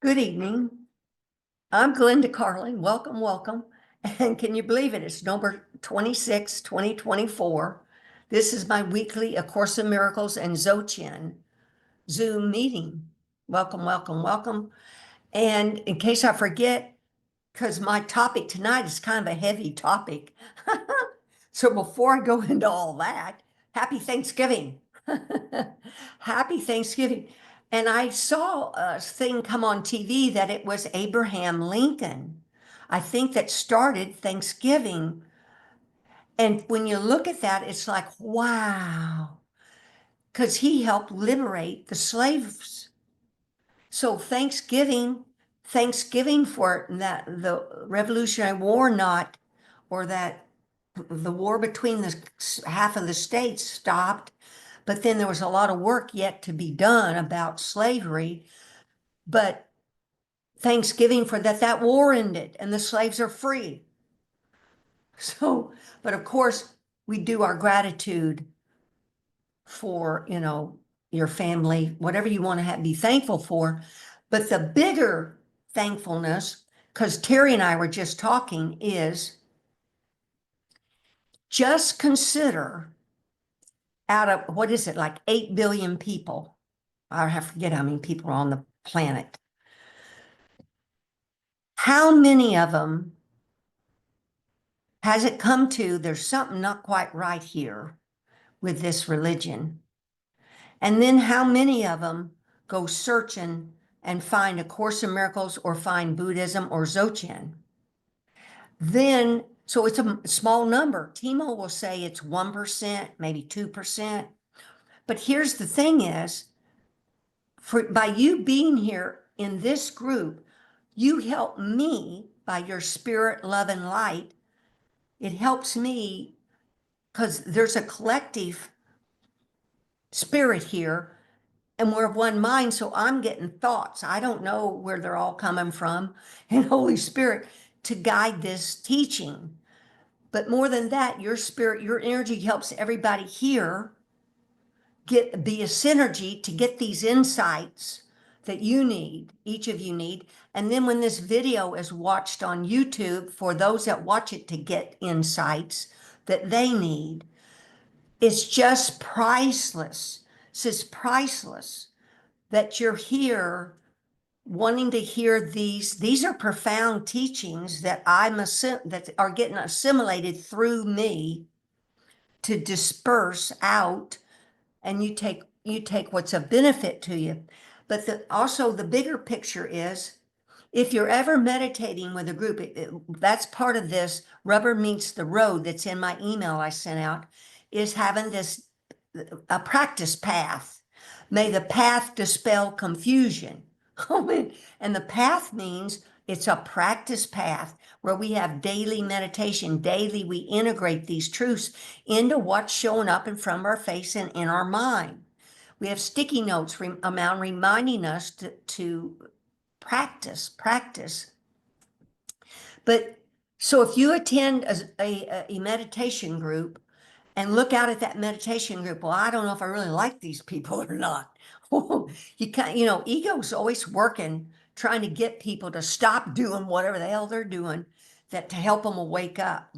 Good evening. I'm Glenda Carlin. Welcome, welcome. And can you believe it? It's number 26, 2024. This is my weekly A Course in Miracles and Dzogchen Zoom meeting. Welcome, welcome, welcome. And in case I forget, because my topic tonight is kind of a heavy topic. So before I go into all that, happy Thanksgiving. Happy Thanksgiving. And I saw a thing come on TV that it was Abraham Lincoln. I think that started Thanksgiving. And when you look at that, it's like, wow, because he helped liberate the slaves. So Thanksgiving for that, the Revolutionary War, not, or that the war between the half of the states stopped, but then there was a lot of work yet to be done about slavery. But Thanksgiving for that war ended and the slaves are free. So, but of course, we do our gratitude for, your family, whatever you want to be thankful for. But the bigger thankfulness, because Terry and I were just talking, is just consider out of, what is it, like 8 billion people. I forget how many people are on the planet. How many of them has it come to, there's something not quite right here with this religion? And then how many of them go searching and find A Course in Miracles or find Buddhism or Dzogchen? Then, so it's a small number. Timo will say it's 1%, maybe 2%. But here's the thing is, by you being here in this group, you help me by your spirit, love, and light. It helps me because there's a collective spirit here and we're of one mind. So I'm getting thoughts. I don't know where they're all coming from and Holy Spirit to guide this teaching. But more than that, your spirit, your energy helps everybody here be a synergy to get these insights that you need, each of you need. And then when this video is watched on YouTube, for those that watch it to get insights that they need, it's just priceless. It's priceless that you're here wanting to hear these. These are profound teachings that that are getting assimilated through me to disperse out, and you take what's a benefit to you. But also the bigger picture is, if you're ever meditating with a group, that's part of this rubber meets the road that's in my email I sent out, is having a practice path. May the path dispel confusion. And the path means it's a practice path where we have daily meditation. Daily, we integrate these truths into what's showing up in front of our face and in our mind. We have sticky notes reminding us to practice. But so if you attend a meditation group and look out at that meditation group, well, I don't know if I really like these people or not. You can't, ego's always working, trying to get people to stop doing whatever the hell they're doing, that to help them wake up.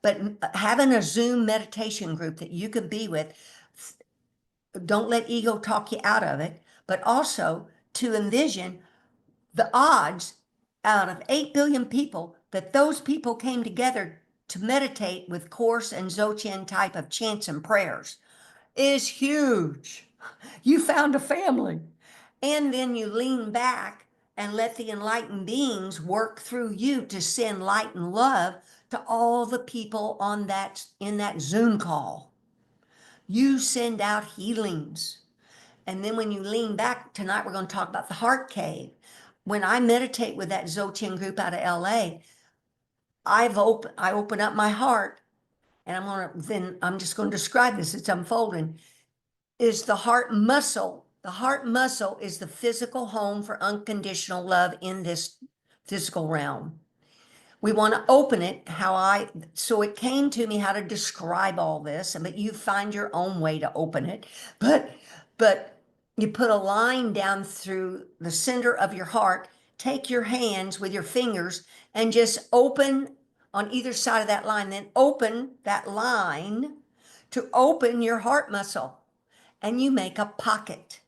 But having a Zoom meditation group that you can be with, don't let ego talk you out of it, but also to envision the odds out of 8 billion people that those people came together to meditate with Course and Dzogchen type of chants and prayers is huge. You found a family. And then you lean back and let the enlightened beings work through you to send light and love to all the people in that Zoom call. You send out healings. And then when you lean back, tonight we're going to talk about the heart cave. When I meditate with that Dzogchen group out of LA, I open up my heart, and I'm just going to describe this. It's unfolding. Is the heart muscle. The heart muscle is the physical home for unconditional love in this physical realm. We want to open it so it came to me how to describe all this, but you find your own way to open it. But you put a line down through the center of your heart. Take your hands with your fingers and just open on either side of that line, then open that line to open your heart muscle. And you make a pocket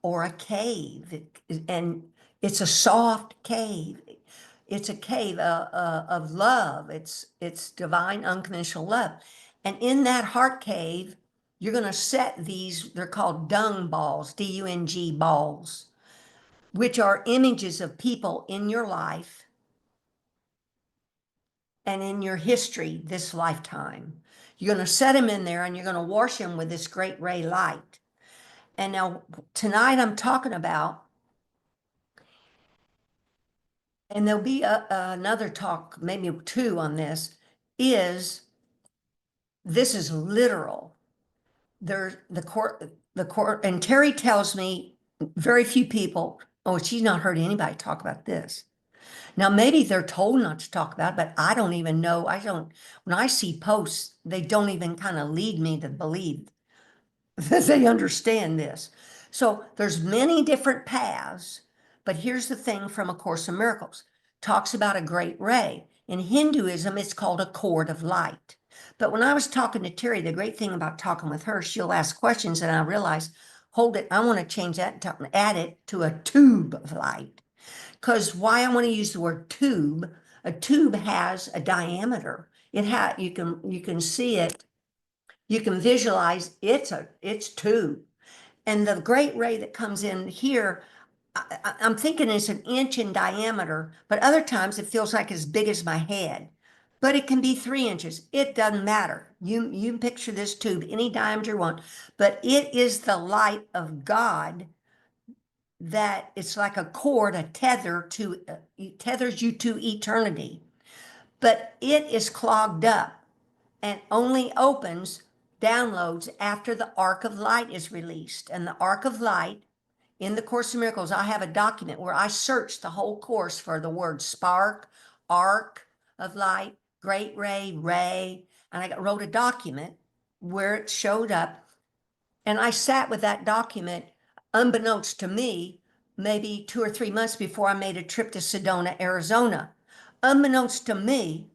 or a cave. And it's a soft cave. It's a cave of love. It's divine unconditional love. And in that heart cave, you're going to set these, they're called dung balls, D-U-N-G balls, which are images of people in your life and in your history this lifetime. You're going to set them in there and you're going to wash them with this great ray light. And now tonight I'm talking about, and there'll be another talk, maybe two on this, this is literal. The court, and Terry tells me very few people, oh, she's not heard anybody talk about this. Now, maybe they're told not to talk about it, but I don't even know. When I see posts, they don't even kind of lead me to believe that they understand this. So there's many different paths, but here's the thing from A Course in Miracles. Talks about a great ray. In Hinduism, it's called a cord of light. But when I was talking to Terry, the great thing about talking with her, she'll ask questions and I realized, hold it, I want to change that and add it to a tube of light. Because why I want to use the word tube, a tube has a diameter. You can see it, you can visualize it's tube. And the great ray that comes in here, I'm thinking it's an inch in diameter, but other times it feels like as big as my head. But it can be 3 inches. It doesn't matter. You picture this tube any diameter you want, but it is the light of God that it's like a cord, a tether to tethers you to eternity. But it is clogged up and only opens, downloads after the arc of light is released. And the arc of light in the Course in Miracles, I have a document where I searched the whole course for the word spark, arc of light, great ray, ray, and I wrote a document where it showed up. And I sat with that document, unbeknownst to me, maybe 2 or 3 months before I made a trip to Sedona, Arizona. Unbeknownst to me,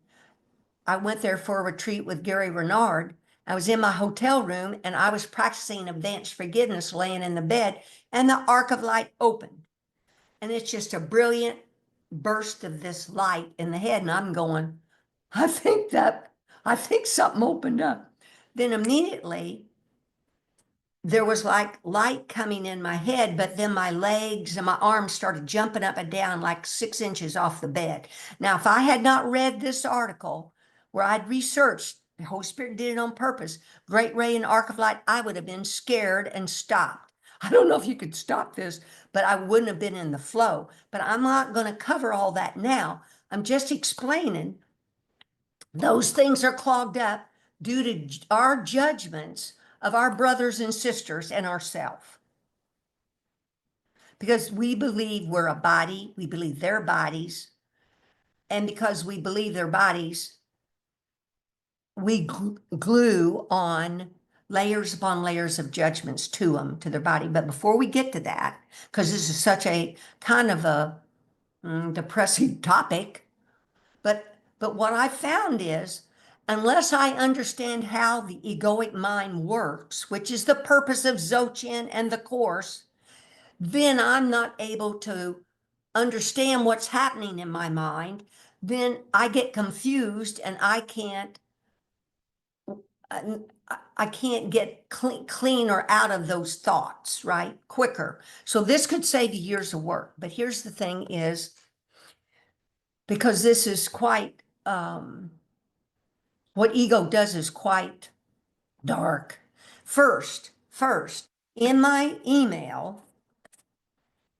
I went there for a retreat with Gary Renard. I was in my hotel room and I was practicing advanced forgiveness laying in the bed, and the arc of light opened. And it's just a brilliant burst of this light in the head. And I'm going, I think something opened up. Then immediately there was like light coming in my head, but then my legs and my arms started jumping up and down like 6 inches off the bed. Now, if I had not read this article where I'd researched, the Holy Spirit did it on purpose, great ray and arc of light, I would have been scared and stopped. I don't know if you could stop this, but I wouldn't have been in the flow. But I'm not going to cover all that now. I'm just explaining those things are clogged up due to our judgments of our brothers and sisters and ourselves. Because we believe we're a body, we believe they're bodies, and because we believe they're bodies, we glue on layers upon layers of judgments to them, to their body. But before we get to that, because this is such a kind of a depressing topic, but what I found is, unless I understand how the egoic mind works, which is the purpose of Dzogchen and the Course, then I'm not able to understand what's happening in my mind. Then I get confused and I can't get clean or out of those thoughts, right? Quicker. So this could save you years of work. But here's the thing is, because this is quite, what ego does is quite dark. First, in my email,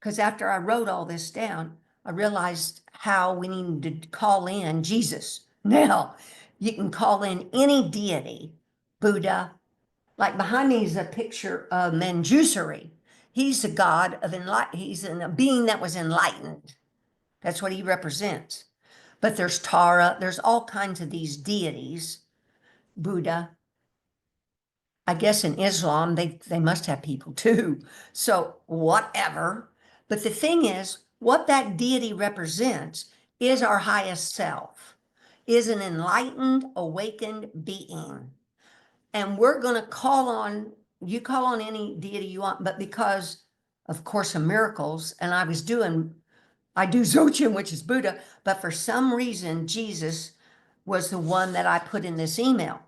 because after I wrote all this down, I realized how we need to call in Jesus. Now, you can call in any deity, Buddha. Like behind me is a picture of Manjusri. He's a god of enlightenment. He's a being that was enlightened. That's what he represents. But there's Tara, there's all kinds of these deities, Buddha. I guess in Islam, they must have people too. So whatever. But the thing is, what that deity represents is our highest self, is an enlightened, awakened being. And we're going to call on, you call on any deity you want, but because of Course of Miracles, and I do Dzogchen, which is Buddha, but for some reason, Jesus was the one that I put in this email.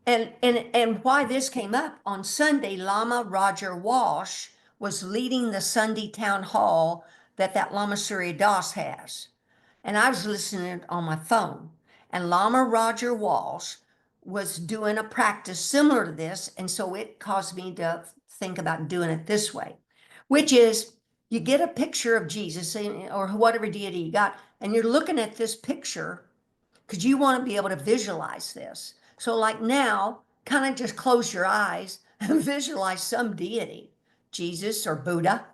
And why this came up on Sunday, Lama Roger Walsh was leading the Sunday town hall that Lama Surya Das has. And I was listening on my phone. And Lama Roger Walsh was doing a practice similar to this. And so it caused me to think about doing it this way, which is you get a picture of Jesus or whatever deity you got, and you're looking at this picture because you want to be able to visualize this. So like now, kind of just close your eyes and visualize some deity, Jesus or Buddha,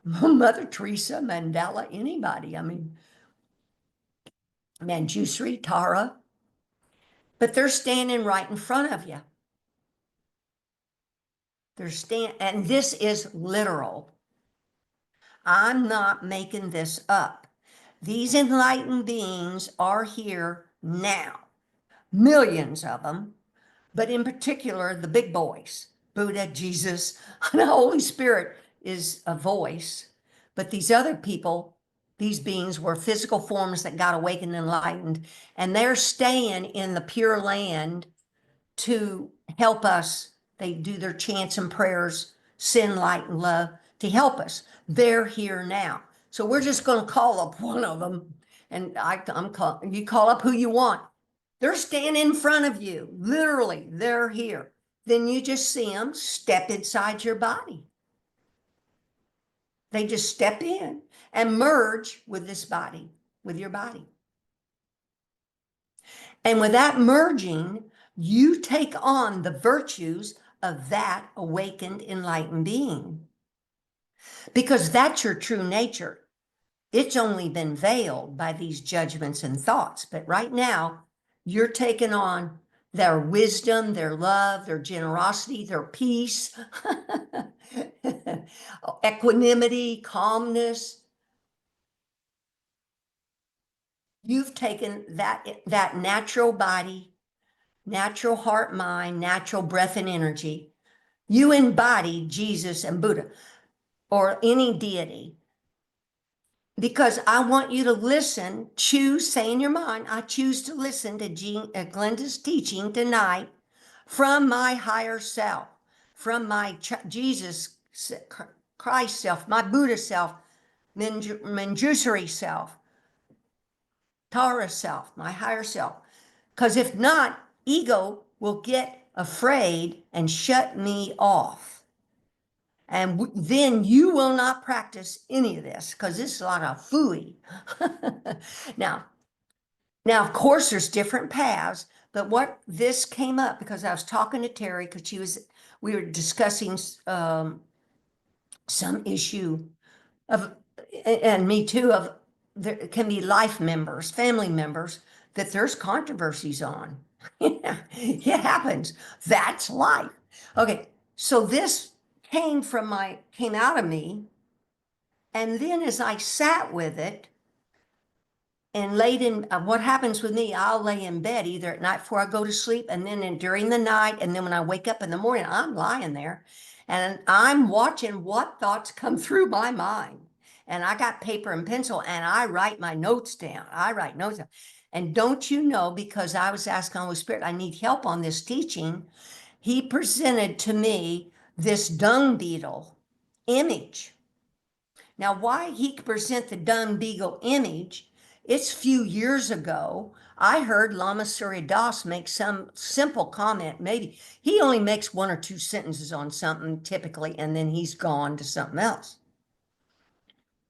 Mother Teresa, Mandela, anybody. I mean, Manjusri, Tara, but they're standing right in front of you. And this is literal. I'm not making this up. These enlightened beings are here now, millions of them, but in particular, the big boys, Buddha, Jesus, and the Holy Spirit is a voice. But these other people, these beings were physical forms that got awakened and enlightened, and they're staying in the Pure Land to help us. They do their chants and prayers, sin, light, and love to help us. They're here now. So we're just going to call up one of them, and you call up who you want. They're standing in front of you. Literally, they're here. Then you just see them step inside your body. They just step in and merge with this body, with your body. And with that merging, you take on the virtues of that awakened, enlightened being. Because that's your true nature. It's only been veiled by these judgments and thoughts. But right now, you're taking on their wisdom, their love, their generosity, their peace, equanimity, calmness. You've taken that natural body, natural heart, mind, natural breath and energy. You embody Jesus and Buddha or any deity. Because I want you to listen, say in your mind, I choose to listen to Glenda's teaching tonight from my higher self, from my Jesus Christ self, my Buddha self, Manjusri self, Tara self, my higher self. Because if not, ego will get afraid and shut me off. And then you will not practice any of this because this is a lot of fooey. now, of course, there's different paths, but what this came up because I was talking to Terry because we were discussing some issue of, and me too, of there can be life members, family members that there's controversies on. It happens. That's life. Okay, so this came out of me. And then as I sat with it and laid in, what happens with me, I'll lay in bed either at night before I go to sleep and then during the night. And then when I wake up in the morning, I'm lying there and I'm watching what thoughts come through my mind. And I got paper and pencil and I write my notes down. And don't you know, because I was asking Holy Spirit, I need help on this teaching. He presented to me this dung beetle image. Now, why he could present the dung beetle image, it's few years ago, I heard Lama Surya Das make some simple comment. Maybe he only makes one or two sentences on something typically, and then he's gone to something else.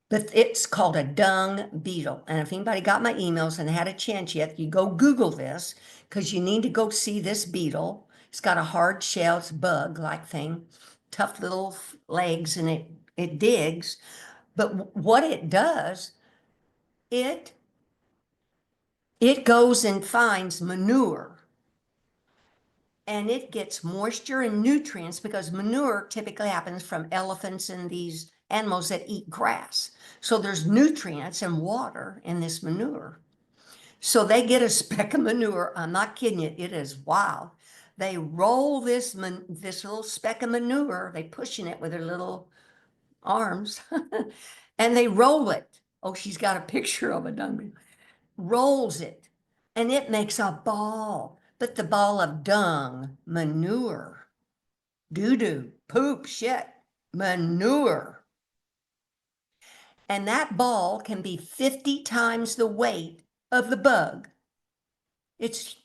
But it's called a dung beetle. And if anybody got my emails and had a chance yet, you go Google this because you need to go see this beetle. It's got a hard shell, it's bug-like thing, tough little legs, and it digs. But what it does, it goes and finds manure. and it gets moisture and nutrients because manure typically happens from elephants and these animals that eat grass. So there's nutrients and water in this manure. So they get a speck of manure. I'm not kidding you. It is wild. They roll this little speck of manure. They pushing it with their little arms and they roll it. Oh, she's got a picture of a dung beetle. Rolls it and it makes a ball, but the ball of dung, manure, doo-doo, poop, shit, manure. And that ball can be 50 times the weight of the bug. It's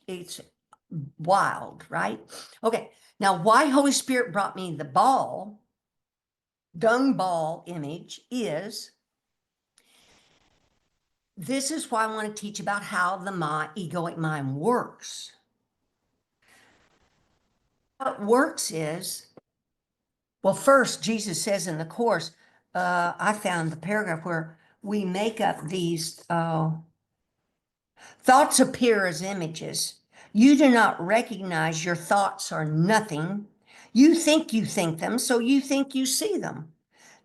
wild, right? Okay, now why Holy Spirit brought me the ball, dung ball image is, this is why I want to teach about how the egoic mind works. How it works is, well, first, Jesus says in the Course, I found the paragraph where we make up these thoughts appear as images. You do not recognize your thoughts are nothing. You think them, so you think you see them.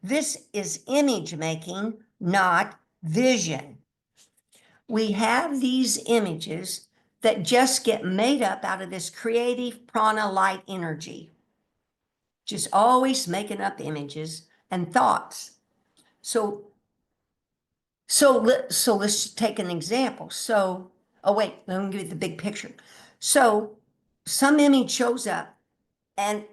This is image making, not vision. We have these images that just get made up out of this creative prana light energy. Just always making up images and thoughts. So let's take an example. So, oh wait, let me give you the big picture. So some image shows up and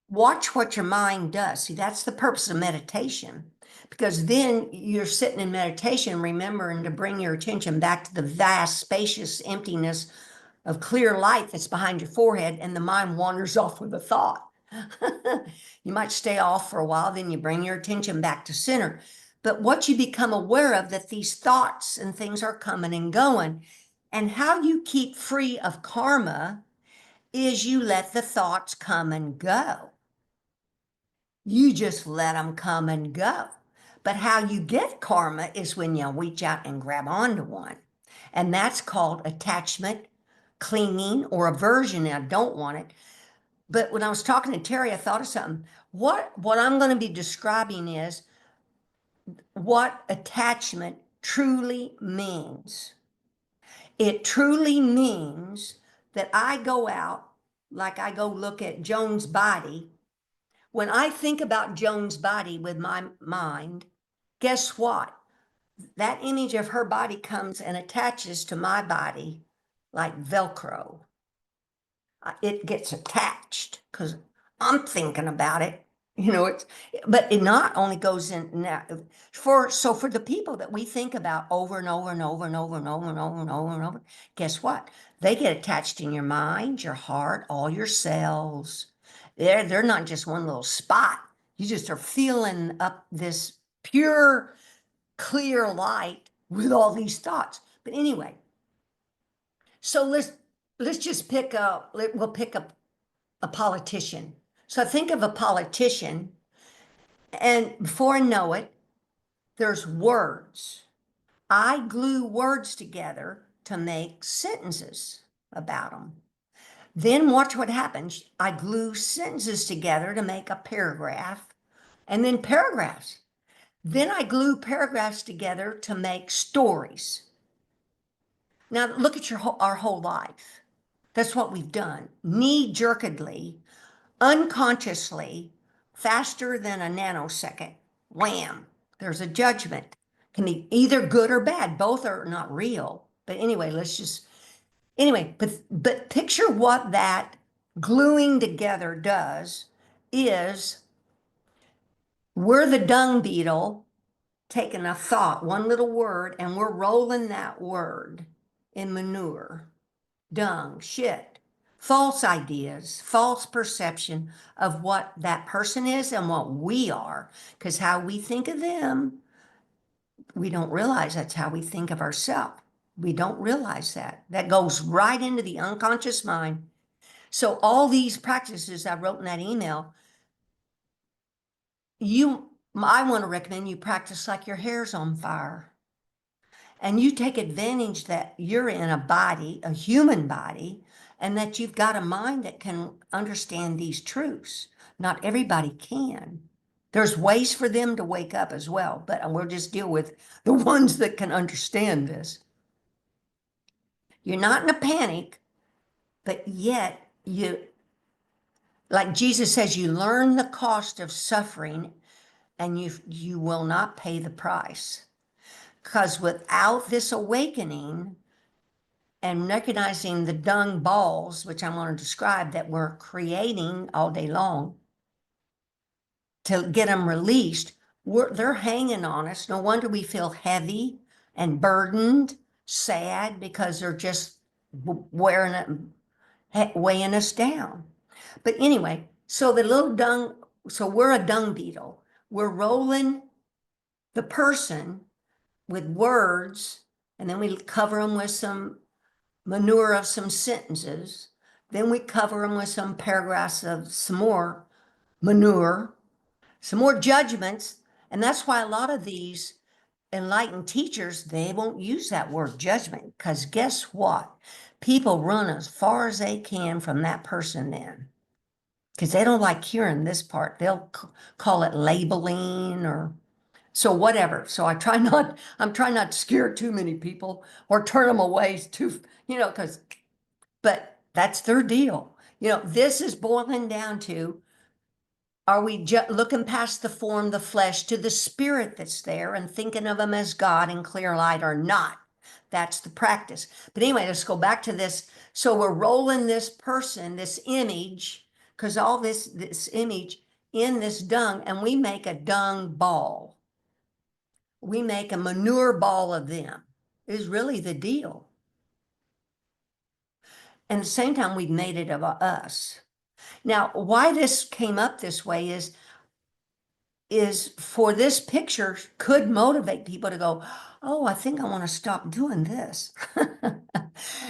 watch what your mind does. See, that's the purpose of meditation, because then you're sitting in meditation, remembering to bring your attention back to the vast, spacious emptiness of clear light that's behind your forehead, and the mind wanders off with a thought. You might stay off for a while, then you bring your attention back to center. But what you become aware of, that these thoughts and things are coming and going, and how you keep free of karma is you let the thoughts come and go. You just let them come and go. But how you get karma is when you reach out and grab onto one. And that's called attachment, clinging, or aversion. I don't want it. But when I was talking to Terry, I thought of something. What I'm going to be describing is what attachment truly means. It truly means that I go out, like I go look at Joan's body. When I think about Joan's body with my mind, guess what? That image of her body comes and attaches to my body like Velcro. It gets attached because I'm thinking about it. But it not only goes in now for the people that we think about over and over and over and over and over and over and over and over, guess what? They get attached in your mind, your heart, all your cells. They're not just one little spot. You just are feeling up this pure, clear light with all these thoughts. But anyway, so let's just we'll pick up a politician. So think of a politician, and before I know it, there's words. I glue words together to make sentences about them. Then watch what happens. I glue sentences together to make a paragraph, and then paragraphs. Then I glue paragraphs together to make stories. Now look at our whole life. That's what we've done. Knee-jerkedly, unconsciously, faster than a nanosecond. Wham! There's a judgment. Can be either good or bad. Both are not real. But anyway, but picture what that gluing together does is, we're the dung beetle taking a thought, one little word, and we're rolling that word in manure, dung, shit, false ideas, false perception of what that person is and what we are. Because how we think of them, we don't realize that's how we think of ourselves. We don't realize that. That goes right into the unconscious mind. So all these practices I wrote in that email, I want to recommend you practice like your hair's on fire. And you take advantage that you're in a body, a human body, and that you've got a mind that can understand these truths. Not everybody can. There's ways for them to wake up as well, but we'll just deal with the ones that can understand this. You're not in a panic, but yet like Jesus says, you learn the cost of suffering and you will not pay the price. Because without this awakening and recognizing the dung balls, which I'm going to describe, that we're creating all day long to get them released, they're hanging on us. No wonder we feel heavy and burdened, sad, because they're just weighing us down. But anyway, so the little dung, so we're a dung beetle. We're rolling the person with words, and then we cover them with some manure of some sentences. Then we cover them with some paragraphs of some more manure, some more judgments. And that's why a lot of these enlightened teachers, they won't use that word judgment, because guess what? People run as far as they can from that person then, because they don't like hearing this part. They'll call it labeling or so whatever. So I'm trying not to scare too many people or turn them away too, but that's their deal. This is boiling down to, are we looking past the form, the flesh, to the spirit that's there and thinking of them as God and clear light or not? That's the practice. But anyway, let's go back to this. So we're rolling this person, this image, because all this image in this dung, and we make a dung ball. We make a manure ball of them, is really the deal. And at the same time, we've made it of us. Now, why this came up this way is for this picture could motivate people to go, oh, I think I want to stop doing this,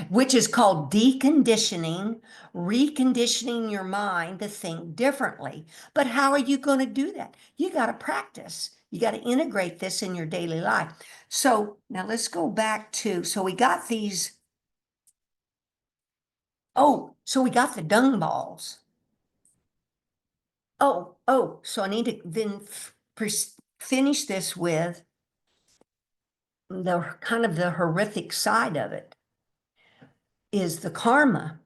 which is called deconditioning, reconditioning your mind to think differently. But how are you going to do that? You got to practice. You got to integrate this in your daily life. So now let's go back to, so we got these, so we got the dung balls. So I need to then finish this with the kind of the horrific side of it is the karma.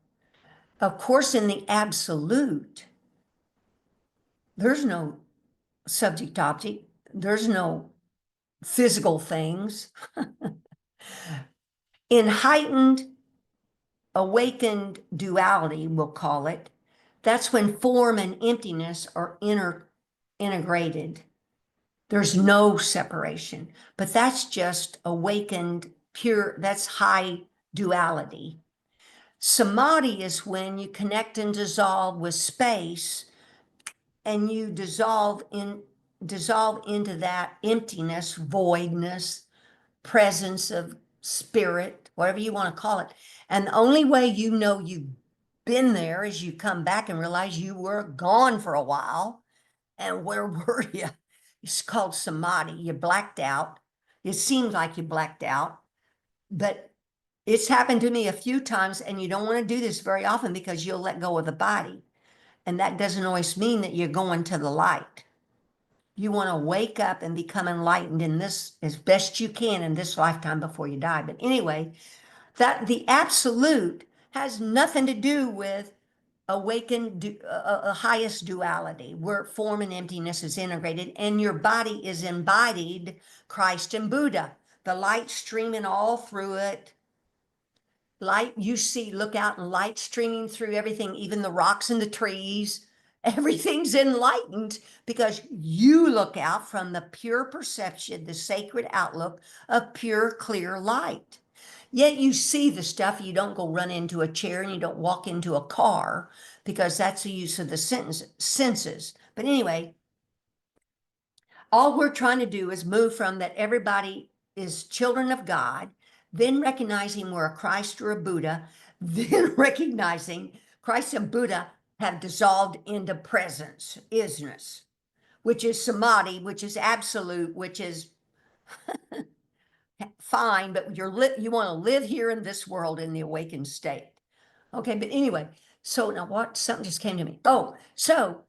Of course, in the absolute, there's no subject object, there's no physical things. In heightened, awakened duality, we'll call it, that's when form and emptiness are integrated. There's no separation, but that's just awakened, pure, that's high duality. Samadhi is when you connect and dissolve with space and you dissolve into that emptiness, voidness, presence of spirit, whatever you want to call it. And the only way you know you've been there is you come back and realize you were gone for a while. And where were you? It's called samadhi. You blacked out. It seems like you blacked out, but it's happened to me a few times, and you don't want to do this very often because you'll let go of the body. And that doesn't always mean that you're going to the light. You want to wake up and become enlightened in this as best you can in this lifetime before you die. But anyway, that the absolute has nothing to do with awakened highest duality, where form and emptiness is integrated, and your body is embodied Christ and Buddha, the light streaming all through it. Light, you see, look out, and light streaming through everything, even the rocks and the trees. Everything's enlightened because you look out from the pure perception, the sacred outlook of pure, clear light. Yet you see the stuff, you don't go run into a chair and you don't walk into a car because that's the use of the senses. But anyway, all we're trying to do is move from that everybody is children of God, then recognizing we're a Christ or a Buddha, then recognizing Christ and Buddha have dissolved into presence, isness, which is samadhi, which is absolute, which is fine, but you want to live here in this world in the awakened state. Okay, but anyway, so now what, something just came to me. Oh, so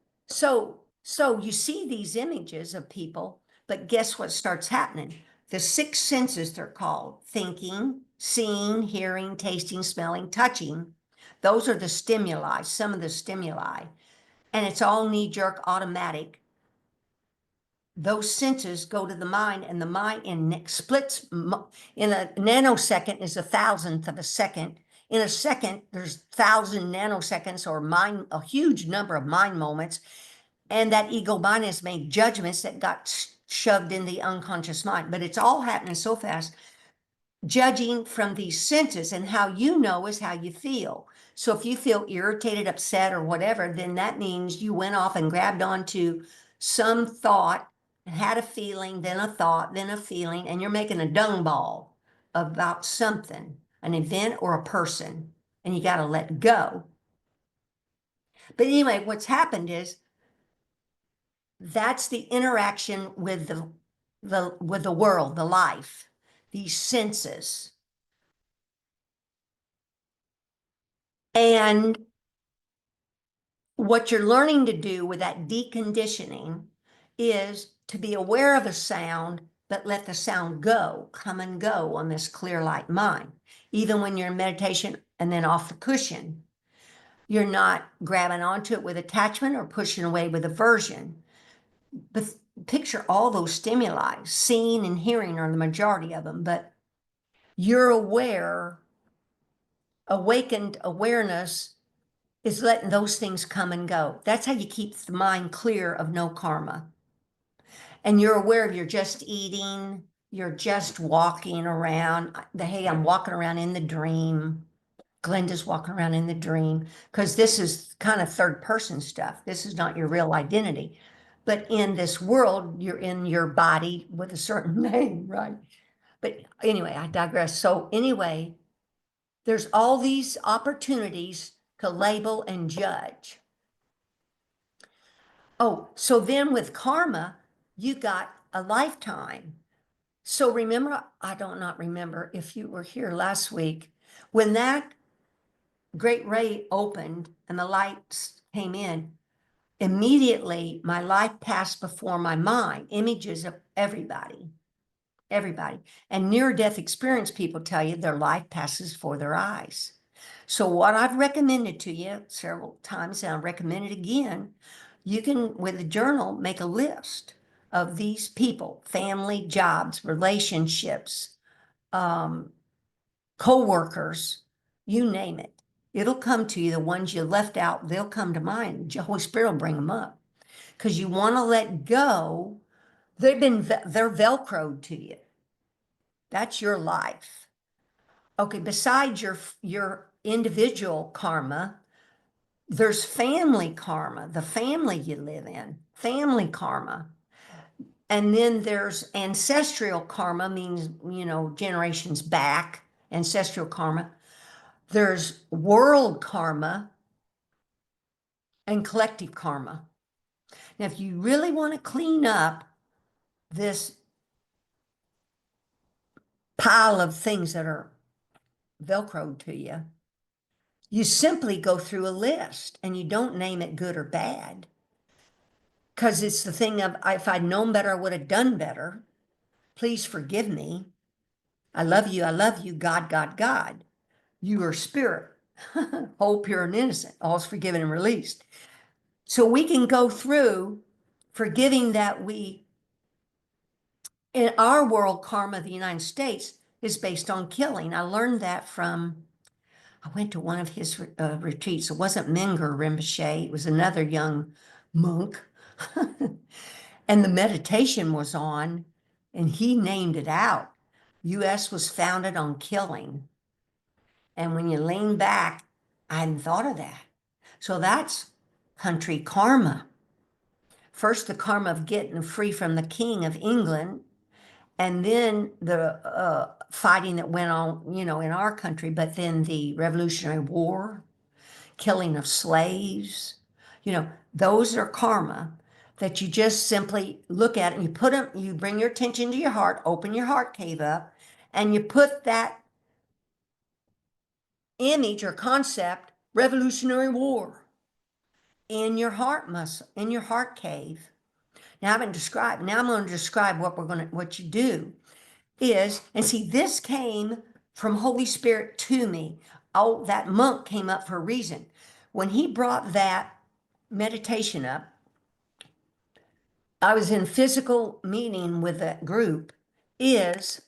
you see these images of people, but guess what starts happening? The six senses, they're called: thinking, seeing, hearing, tasting, smelling, touching. Those are the stimuli, some of the stimuli, and it's all knee-jerk automatic. Those senses go to the mind, and the mind in splits in a nanosecond is a thousandth of a second. In a second, there's 1,000 nanoseconds, or mind, a huge number of mind moments. And that ego mind has made judgments that got shoved in the unconscious mind. But it's all happening so fast, judging from these senses, and how you know is how you feel. So if you feel irritated, upset, or whatever, then that means you went off and grabbed onto some thought and had a feeling, then a thought, then a feeling, and you're making a dung ball about something, an event or a person, and you got to let go. But anyway, what's happened is that's the interaction with the world, the life, these senses. And what you're learning to do with that deconditioning is to be aware of a sound, but let the sound go, come and go on this clear light mind. Even when you're in meditation and then off the cushion, you're not grabbing onto it with attachment or pushing away with aversion. But picture all those stimuli, seeing and hearing are the majority of them, but you're aware, awakened awareness is letting those things come and go. That's how you keep the mind clear of no karma. And you're aware of, you're just eating, you're just walking around. Hey, I'm walking around in the dream. Glenda's walking around in the dream, because this is kind of third person stuff. This is not your real identity. But in this world, you're in your body with a certain name, right? But anyway, I digress. So anyway, there's all these opportunities to label and judge. Oh, so then with karma, you got a lifetime. So remember, I don't not remember if you were here last week, when that great ray opened and the lights came in, immediately my life passed before my mind, images of everybody. And near-death experience people tell you their life passes before their eyes. So what I've recommended to you several times, and I'll recommend it again, you can, with a journal, make a list of these people: family, jobs, relationships, co-workers, you name it. It'll come to you. The ones you left out, they'll come to mind. The Holy Spirit will bring them up, because you want to let go. They're velcroed to you. That's your life. Okay, besides your individual karma, there's family karma, the family you live in, family karma. And then there's ancestral karma, means, generations back, ancestral karma. There's world karma and collective karma. Now, if you really want to clean up this pile of things that are velcroed to you, you simply go through a list, and you don't name it good or bad, because it's the thing of, if I'd known better, I would have done better. Please forgive me. I love you, God, God, God. You are spirit, whole, pure, and innocent, all's forgiven and released. So we can go through forgiving that in our world, karma of the United States is based on killing. I learned that I went to one of his retreats. It wasn't Mingyur Rinpoche, it was another young monk. And the meditation was on, and he named it out. U.S. was founded on killing. And when you lean back, I hadn't thought of that. So that's country karma. First, the karma of getting free from the King of England, and then the fighting that went on, in our country, but then the Revolutionary War, killing of slaves, those are karma that you just simply look at, and you bring your attention to your heart, open your heart cave up, and you put that image or concept Revolutionary War in your heart muscle, in your heart cave. Now I haven't described, now I'm going to describe what you do is, and see, this came from Holy Spirit to me. Oh, that monk came up for a reason. When he brought that meditation up, I was in physical meeting with that group is,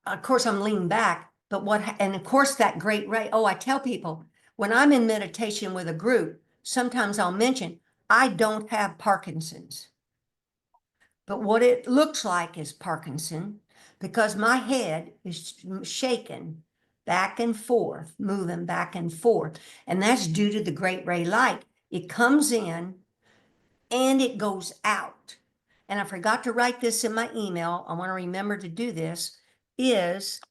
of course, I'm leaning back, but and of course, that great ray. Oh, I tell people when I'm in meditation with a group, sometimes I'll mention I don't have Parkinson's, but what it looks like is Parkinson because my head is shaken back and forth, moving back and forth. And that's due to the great ray light. It comes in and it goes out. And I forgot to write this in my email. I want to remember to do this is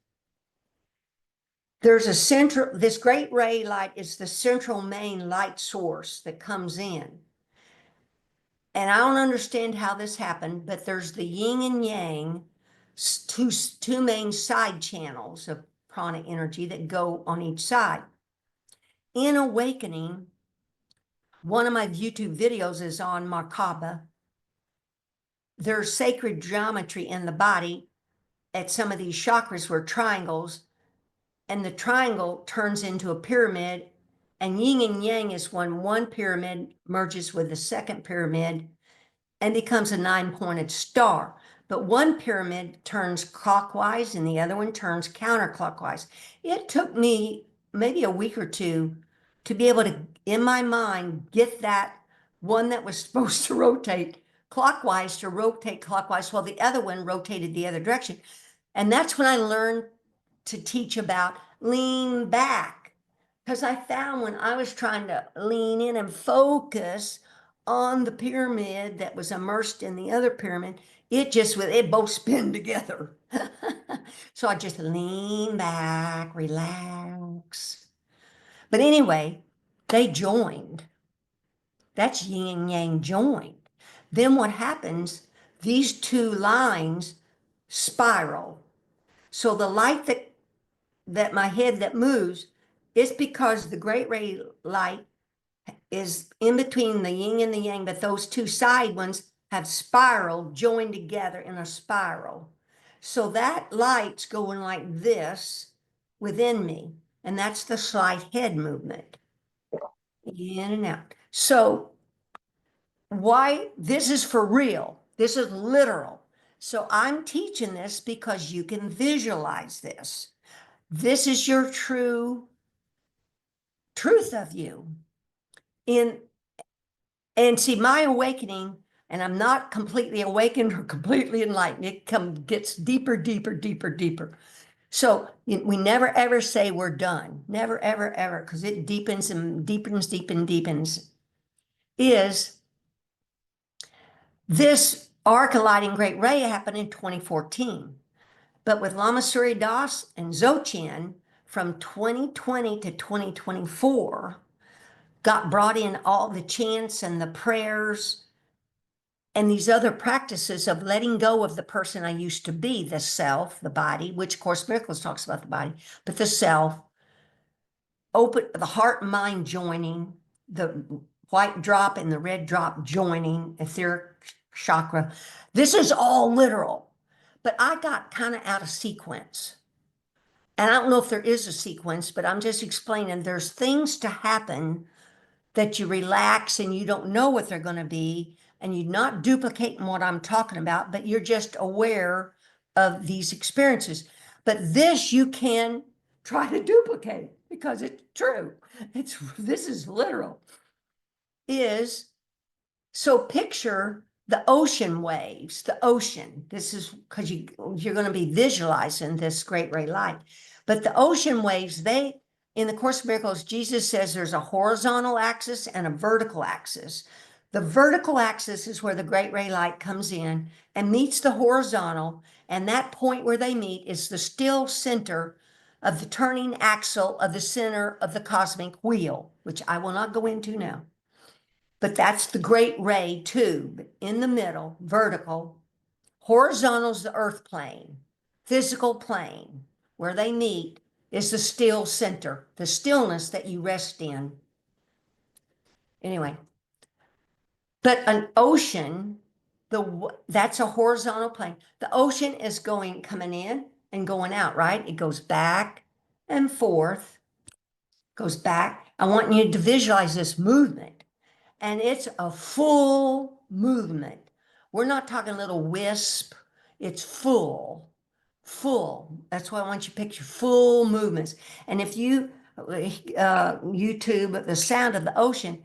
there's a central, this great ray light is the central main light source that comes in. And I don't understand how this happened, but there's the yin and yang, two main side channels of prana energy that go on each side. In awakening, one of my YouTube videos is on Merkaba. There's sacred geometry in the body at some of these chakras were triangles, and the triangle turns into a pyramid, and yin and yang is when one pyramid merges with the second pyramid and becomes a 9-pointed star. But one pyramid turns clockwise and the other one turns counterclockwise. It took me maybe a week or two to be able to, in my mind, get that one that was supposed to rotate clockwise to rotate clockwise while the other one rotated the other direction. And that's when I learned to teach about lean back. Because I found when I was trying to lean in and focus on the pyramid that was immersed in the other pyramid, it both spin together. So I just lean back, relax. But anyway, they joined. That's yin and yang joined. Then what happens, these two lines spiral. So the light that my head that moves is because the great ray light is in between the yin and the yang, but those two side ones have spiraled, joined together in a spiral. So that light's going like this within me, and that's the slight head movement, in and out. So why this is for real, this is literal. So I'm teaching this because you can visualize this. This is your true truth of you. And see, my awakening, and I'm not completely awakened or completely enlightened. It gets deeper, deeper, deeper, deeper. So we never ever say we're done. Never, ever, ever, because it deepens and deepens, deepens. Is this arc lighting great ray happened in 2014. But with Lama Surya Das and Dzogchen from 2020 to 2024, got brought in all the chants and the prayers and these other practices of letting go of the person I used to be, the self, the body, which Course in Miracles talks about the body, but the self, open the heart and mind joining, the white drop and the red drop joining, etheric chakra. This is all literal, but I got kind of out of sequence. And I don't know if there is a sequence, but I'm just explaining there's things to happen that you relax and you don't know what they're going to be, and you're not duplicating what I'm talking about, but you're just aware of these experiences. But this you can try to duplicate because it's true. This is literal. So picture the ocean waves, the ocean. This is because you're going to be visualizing this great ray light. But the ocean waves, in the Course of Miracles, Jesus says there's a horizontal axis and a vertical axis. The vertical axis is where the great ray light comes in and meets the horizontal, and that point where they meet is the still center of the turning axle of the center of the cosmic wheel, which I will not go into now. But that's the great ray tube in the middle, vertical. Horizontal is the earth plane, physical plane, where they meet is the still center, the stillness that you rest in. Anyway, but an ocean, that's a horizontal plane. The ocean is coming in and going out, right? It goes back and forth, goes back. I want you to visualize this movement, and it's a full movement. We're not talking little wisp. It's full. That's why I want you to picture full movements. And if you YouTube the sound of the ocean,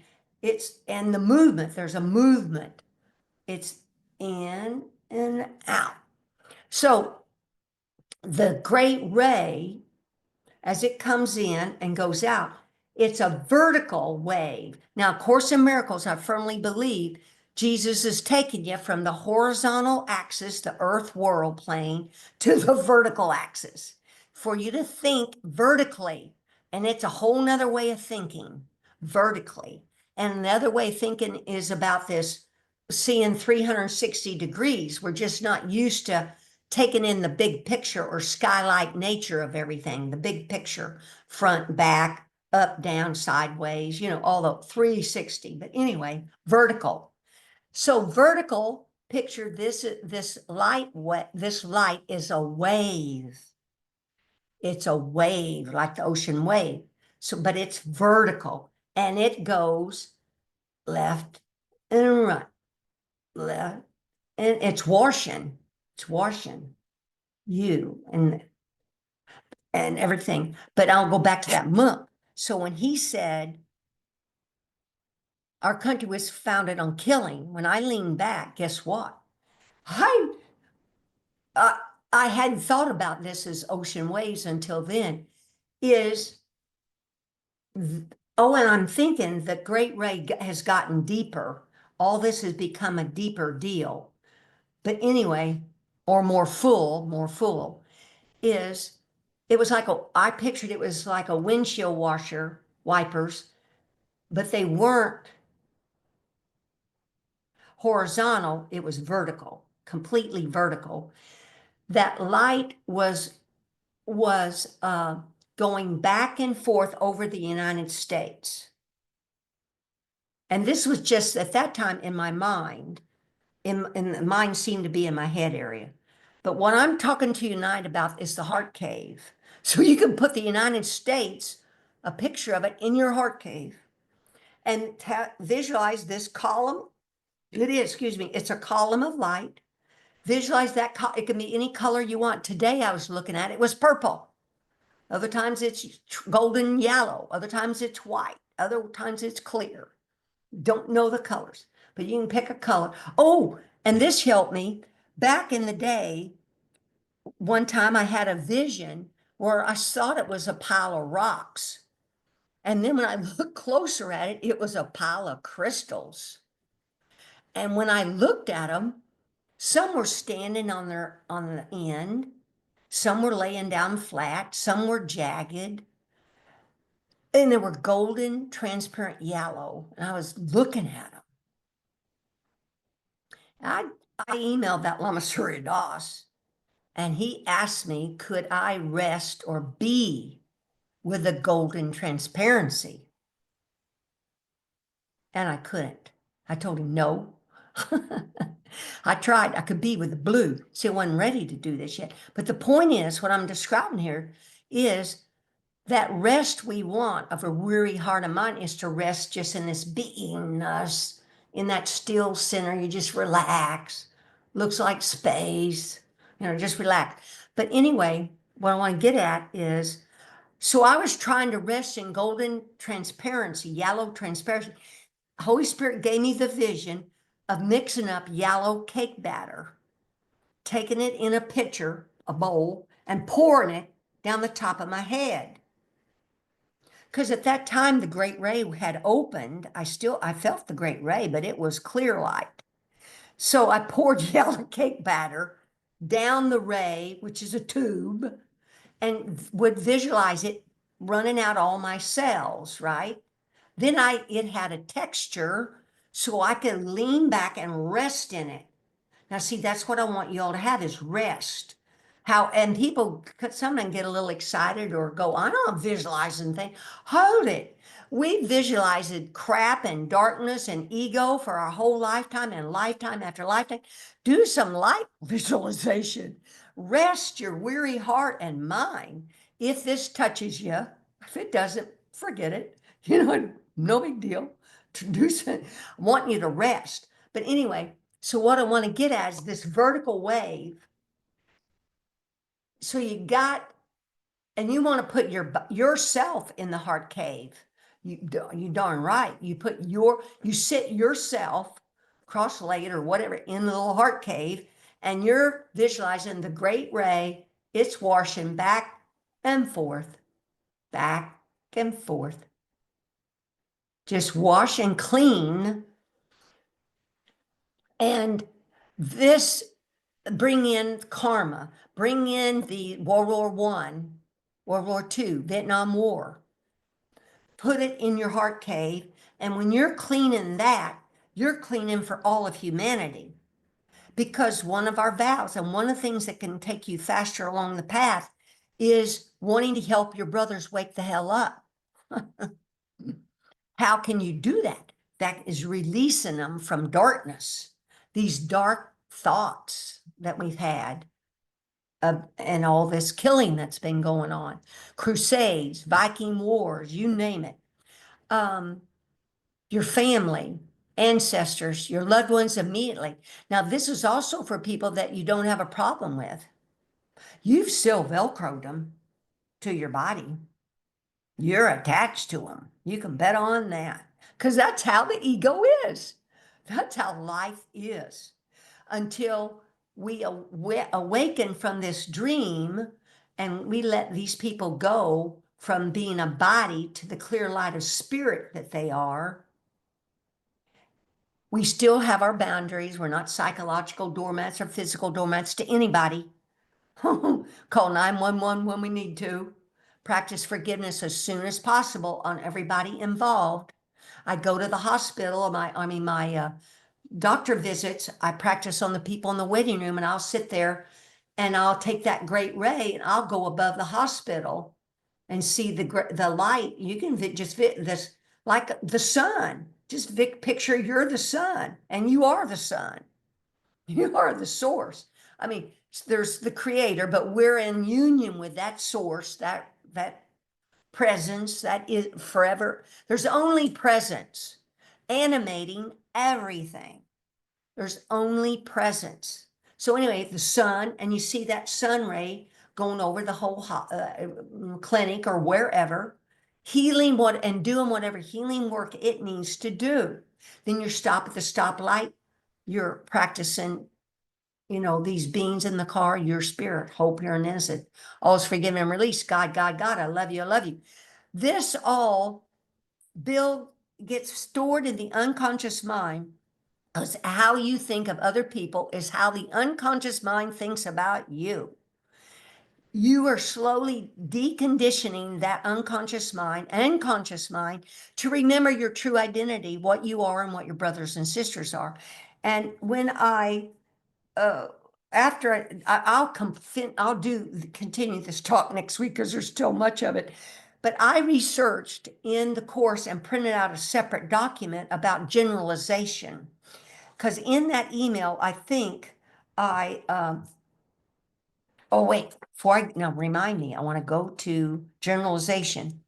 and the movement, there's a movement. It's in and out. So the great ray, as it comes in and goes out, it's a vertical wave. Now, Course in Miracles, I firmly believe Jesus is taking you from the horizontal axis, the earth world plane, to the vertical axis for you to think vertically. And it's a whole nother way of thinking vertically. And another way of thinking is about this seeing 360 degrees. We're just not used to taking in the big picture or skylight nature of everything, the big picture, front, back, up, down, sideways, all the 360. But anyway, vertical. So vertical, picture this light is a wave. It's a wave, like the ocean wave. So, but it's vertical, and it goes left and right, left, and it's washing you and everything. But I'll go back to that monk. So when he said our country was founded on killing, when I lean back, guess what? I I hadn't thought about this as ocean waves until then. And I'm thinking the Great Ray has gotten deeper. All this has become a deeper deal. But anyway, or more full, it was like I pictured it was like a windshield washer, wipers, but they weren't horizontal, it was vertical, completely vertical. That light was going back and forth over the United States. And this was just at that time in my mind, in the mind seemed to be in my head area. But what I'm talking to you tonight about is the heart cave. So you can put the United States, a picture of it in your heart cave, and visualize this column. It's a column of light. Visualize that. It can be any color you want. Today I was looking at it was purple. Other times it's golden yellow. Other times it's white. Other times it's clear. Don't know the colors, but you can pick a color. Oh, and this helped me. Back in the day, one time I had a vision where I thought it was a pile of rocks. And then when I looked closer at it, it was a pile of crystals. And when I looked at them, some were standing on the end, some were laying down flat, some were jagged, and they were golden, transparent yellow. And I was looking at them. I emailed that Lama Surya Das, and he asked me, could I rest or be with the golden transparency? And I couldn't. I told him no. I tried. I could be with the blue. See, I wasn't ready to do this yet. But the point is, what I'm describing here is that rest we want of a weary heart and mind is to rest just in this beingness, in that still center. You just relax. Looks like space, just relax. But anyway, what I want to get at is, so I was trying to rest in golden transparency, yellow transparency. Holy Spirit gave me the vision of mixing up yellow cake batter, taking it in a pitcher, a bowl, and pouring it down the top of my head. Because at that time, the Great Ray had opened. I felt the Great Ray, but it was clear light. So I poured yellow cake batter down the ray, which is a tube, and would visualize it running out all my cells, right? Then it had a texture so I could lean back and rest in it. Now, see, that's what I want you all to have is rest. How, and people could sometimes get a little excited or go, I don't visualize and think, hold it. We visualized crap and darkness and ego for our whole lifetime and lifetime after lifetime. Do some light visualization. Rest your weary heart and mind. If this touches you, if it doesn't, forget it. You know, no big deal. To do some, I want you to rest. But anyway, so what I want to get at is this vertical wave. So you got, and you want to put yourself in the heart cave. You darn right. You sit yourself cross-legged or whatever in the little heart cave, and you're visualizing the great ray. It's washing back and forth, back and forth. Just wash and clean. And this bring in karma, bring in the World War I, World War II, Vietnam War. Put it in your heart cave. And when you're cleaning that, you're cleaning for all of humanity. Because one of our vows and one of the things that can take you faster along the path is wanting to help your brothers wake the hell up. How can you do that? That is releasing them from darkness, these dark thoughts that we've had, and all this killing that's been going on, crusades, Viking wars, you name it. Your family, ancestors, your loved ones immediately. Now, this is also for people that you don't have a problem with. You've still Velcroed them to your body. You're attached to them. You can bet on that, because that's how the ego is. That's how life is. Until we awaken from this dream and we let these people go from being a body to the clear light of spirit that they are. We still have our boundaries. We're not psychological doormats or physical doormats to anybody. Call 911 when we need to. Practice forgiveness as soon as possible on everybody involved. I go to the hospital, my doctor visits, I practice on the people in the waiting room, and I'll sit there and I'll take that great ray and I'll go above the hospital and see the light. You can just this like the sun. Just picture you're the sun and you are the sun. You are the source. I mean, there's the creator, but we're in union with that source, that presence that is forever. There's only presence animating everything. There's only presence. So anyway, the sun, and you see that sun ray going over the whole clinic or wherever, healing and doing whatever healing work it needs to do. Then you stop at the stoplight. You're practicing, these beings in the car, your spirit, hope, pure, and innocent. All's forgiven and released. God, God, God, I love you, I love you. This all gets stored in the unconscious mind, because how you think of other people is how the unconscious mind thinks about you. You are slowly deconditioning that unconscious mind and conscious mind to remember your true identity, what you are and what your brothers and sisters are. And when I'll continue this talk next week because there's still much of it. But I researched in the course and printed out a separate document about generalization. Because in that email, I think oh wait, now remind me, I want to go to generalization.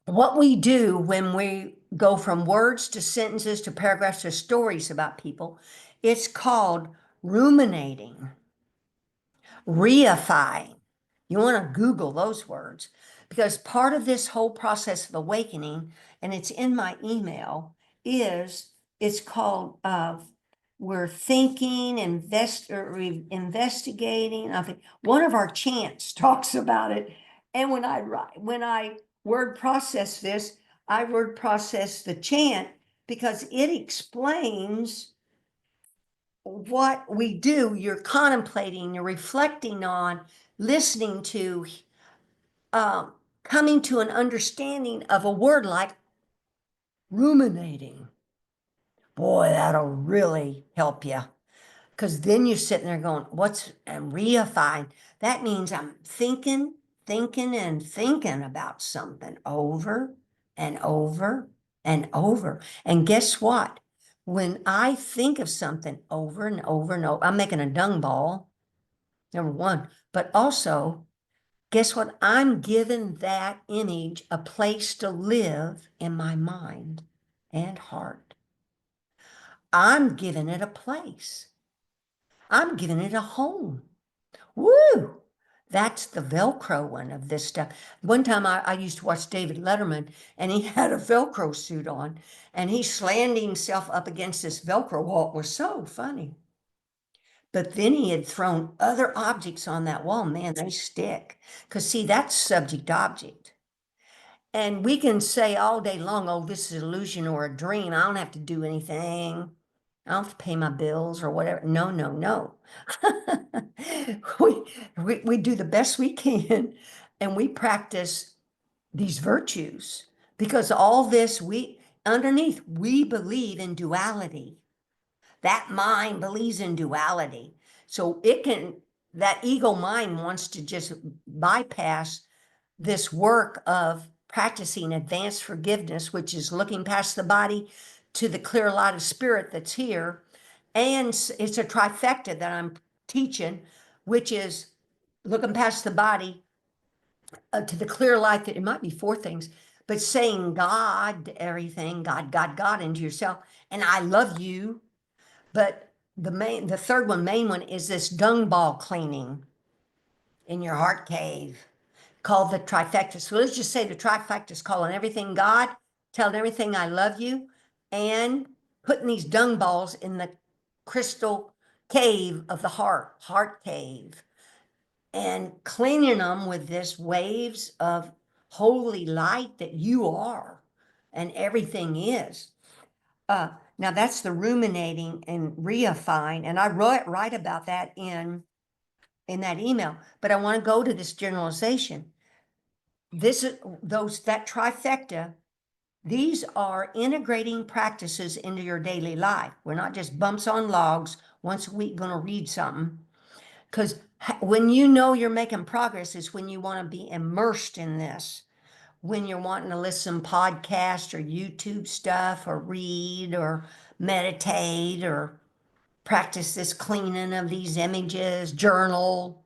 What we do when we go from words to sentences to paragraphs to stories about people, it's called ruminating, reifying. You want to Google those words, because part of this whole process of awakening, and it's in my email, it's called we're thinking, investigating. I think one of our chants talks about it. And when I word process this, I word process the chant because it explains what we do. You're contemplating, you're reflecting on, listening to, coming to an understanding of a word like ruminating. Boy, that'll really help you. Because then you're sitting there going, what's reifying? That means I'm thinking, and thinking about something over and over and over. And guess what? When I think of something over and over and over, I'm making a dung ball, number one. But also, guess what? I'm giving that image a place to live in my mind and heart. I'm giving it a place. I'm giving it a home. Woo! That's the Velcro one of this stuff. One time I used to watch David Letterman, and he had a Velcro suit on, and he slammed himself up against this Velcro wall. It was so funny. But then he had thrown other objects on that wall. Man, they stick. Because see, that's subject object. And we can say all day long, oh, this is illusion or a dream. I don't have to do anything. I don't have to pay my bills or whatever. No, no, no. we do the best we can, and we practice these virtues, because all this, underneath, we believe in duality. That mind believes in duality. So that ego mind wants to just bypass this work of practicing advanced forgiveness, which is looking past the body to the clear light of spirit that's here. And it's a trifecta that I'm teaching, which is looking past the body to the clear light, that it might be four things, but saying God to everything, God, God, God into yourself. And I love you. But the third one, main one, is this dung ball cleaning in your heart cave, called the trifecta. So let's just say the trifecta is calling everything God, telling everything I love you, and putting these dung balls in the crystal cave of the heart cave, and cleaning them with this waves of holy light that you are and everything is. Now that's the ruminating and reifying, and I write about that in that email, but I want to go to this generalization. That trifecta, these are integrating practices into your daily life. We're not just bumps on logs once a week going to read something. Because when you know you're making progress is when you want to be immersed in this, when you're wanting to listen to podcasts or YouTube stuff or read or meditate or practice this cleaning of these images, journal,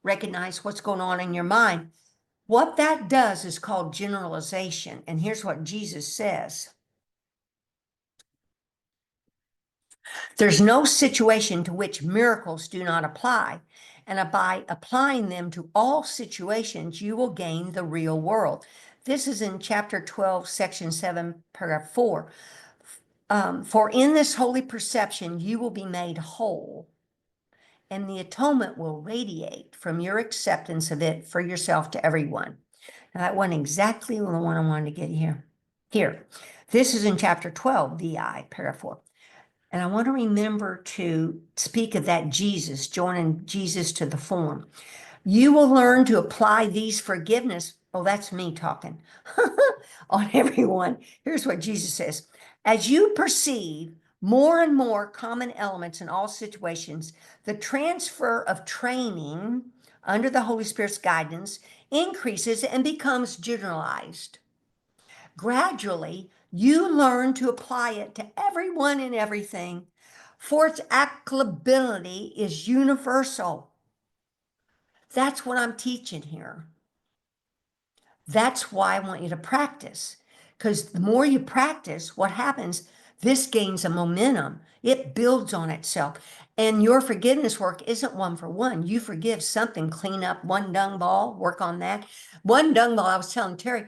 recognize what's going on in your mind. What that does is called generalization. And here's what Jesus says. There's no situation to which miracles do not apply. And by applying them to all situations, you will gain the real world. This is in chapter 12, section 7, paragraph 4. For in this holy perception, you will be made whole, and the atonement will radiate from your acceptance of it for yourself to everyone. Now, that wasn't exactly the one I wanted to get here. This is in chapter 12, VI, paragraph 4. And I want to remember to speak of that Jesus, joining Jesus to the form. You will learn to apply these forgiveness. Oh, that's me talking on everyone. Here's what Jesus says. As you perceive more and more common elements in all situations, the transfer of training under the Holy Spirit's guidance increases and becomes generalized. Gradually, you learn to apply it to everyone and everything, for its applicability is universal. That's what I'm teaching here. That's why I want you to practice, because the more you practice, what happens? This gains a momentum. It builds on itself. And your forgiveness work isn't one for one. You forgive something, clean up one dung ball, work on that. One dung ball, I was telling Terry,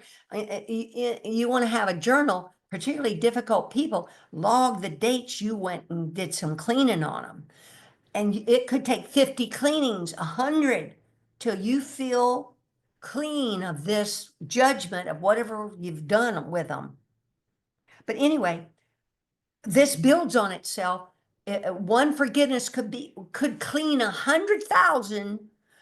you want to have a journal, particularly difficult people, log the dates you went and did some cleaning on them. And it could take 50 cleanings, 100, till you feel clean of this judgment of whatever you've done with them. But anyway, this builds on itself. One forgiveness could clean 100,000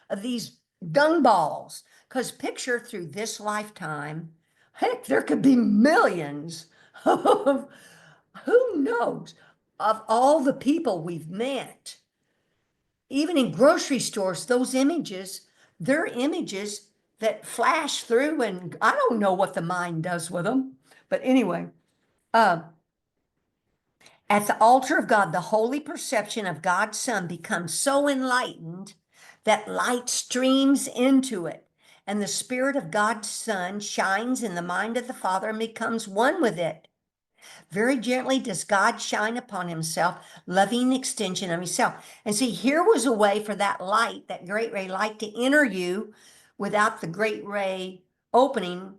of these dung balls. Because picture through this lifetime, heck, there could be millions of, who knows, of all the people we've met. even in grocery stores, those images, they're images that flash through, and I don't know what the mind does with them. But anyway, uh, at the altar of God, the holy perception of God's Son becomes so enlightened that light streams into it. And the Spirit of God's Son shines in the mind of the Father and becomes one with it. Very gently does God shine upon himself, loving extension of himself. And see, here was a way for that light, that great ray light, to enter you without the great ray opening.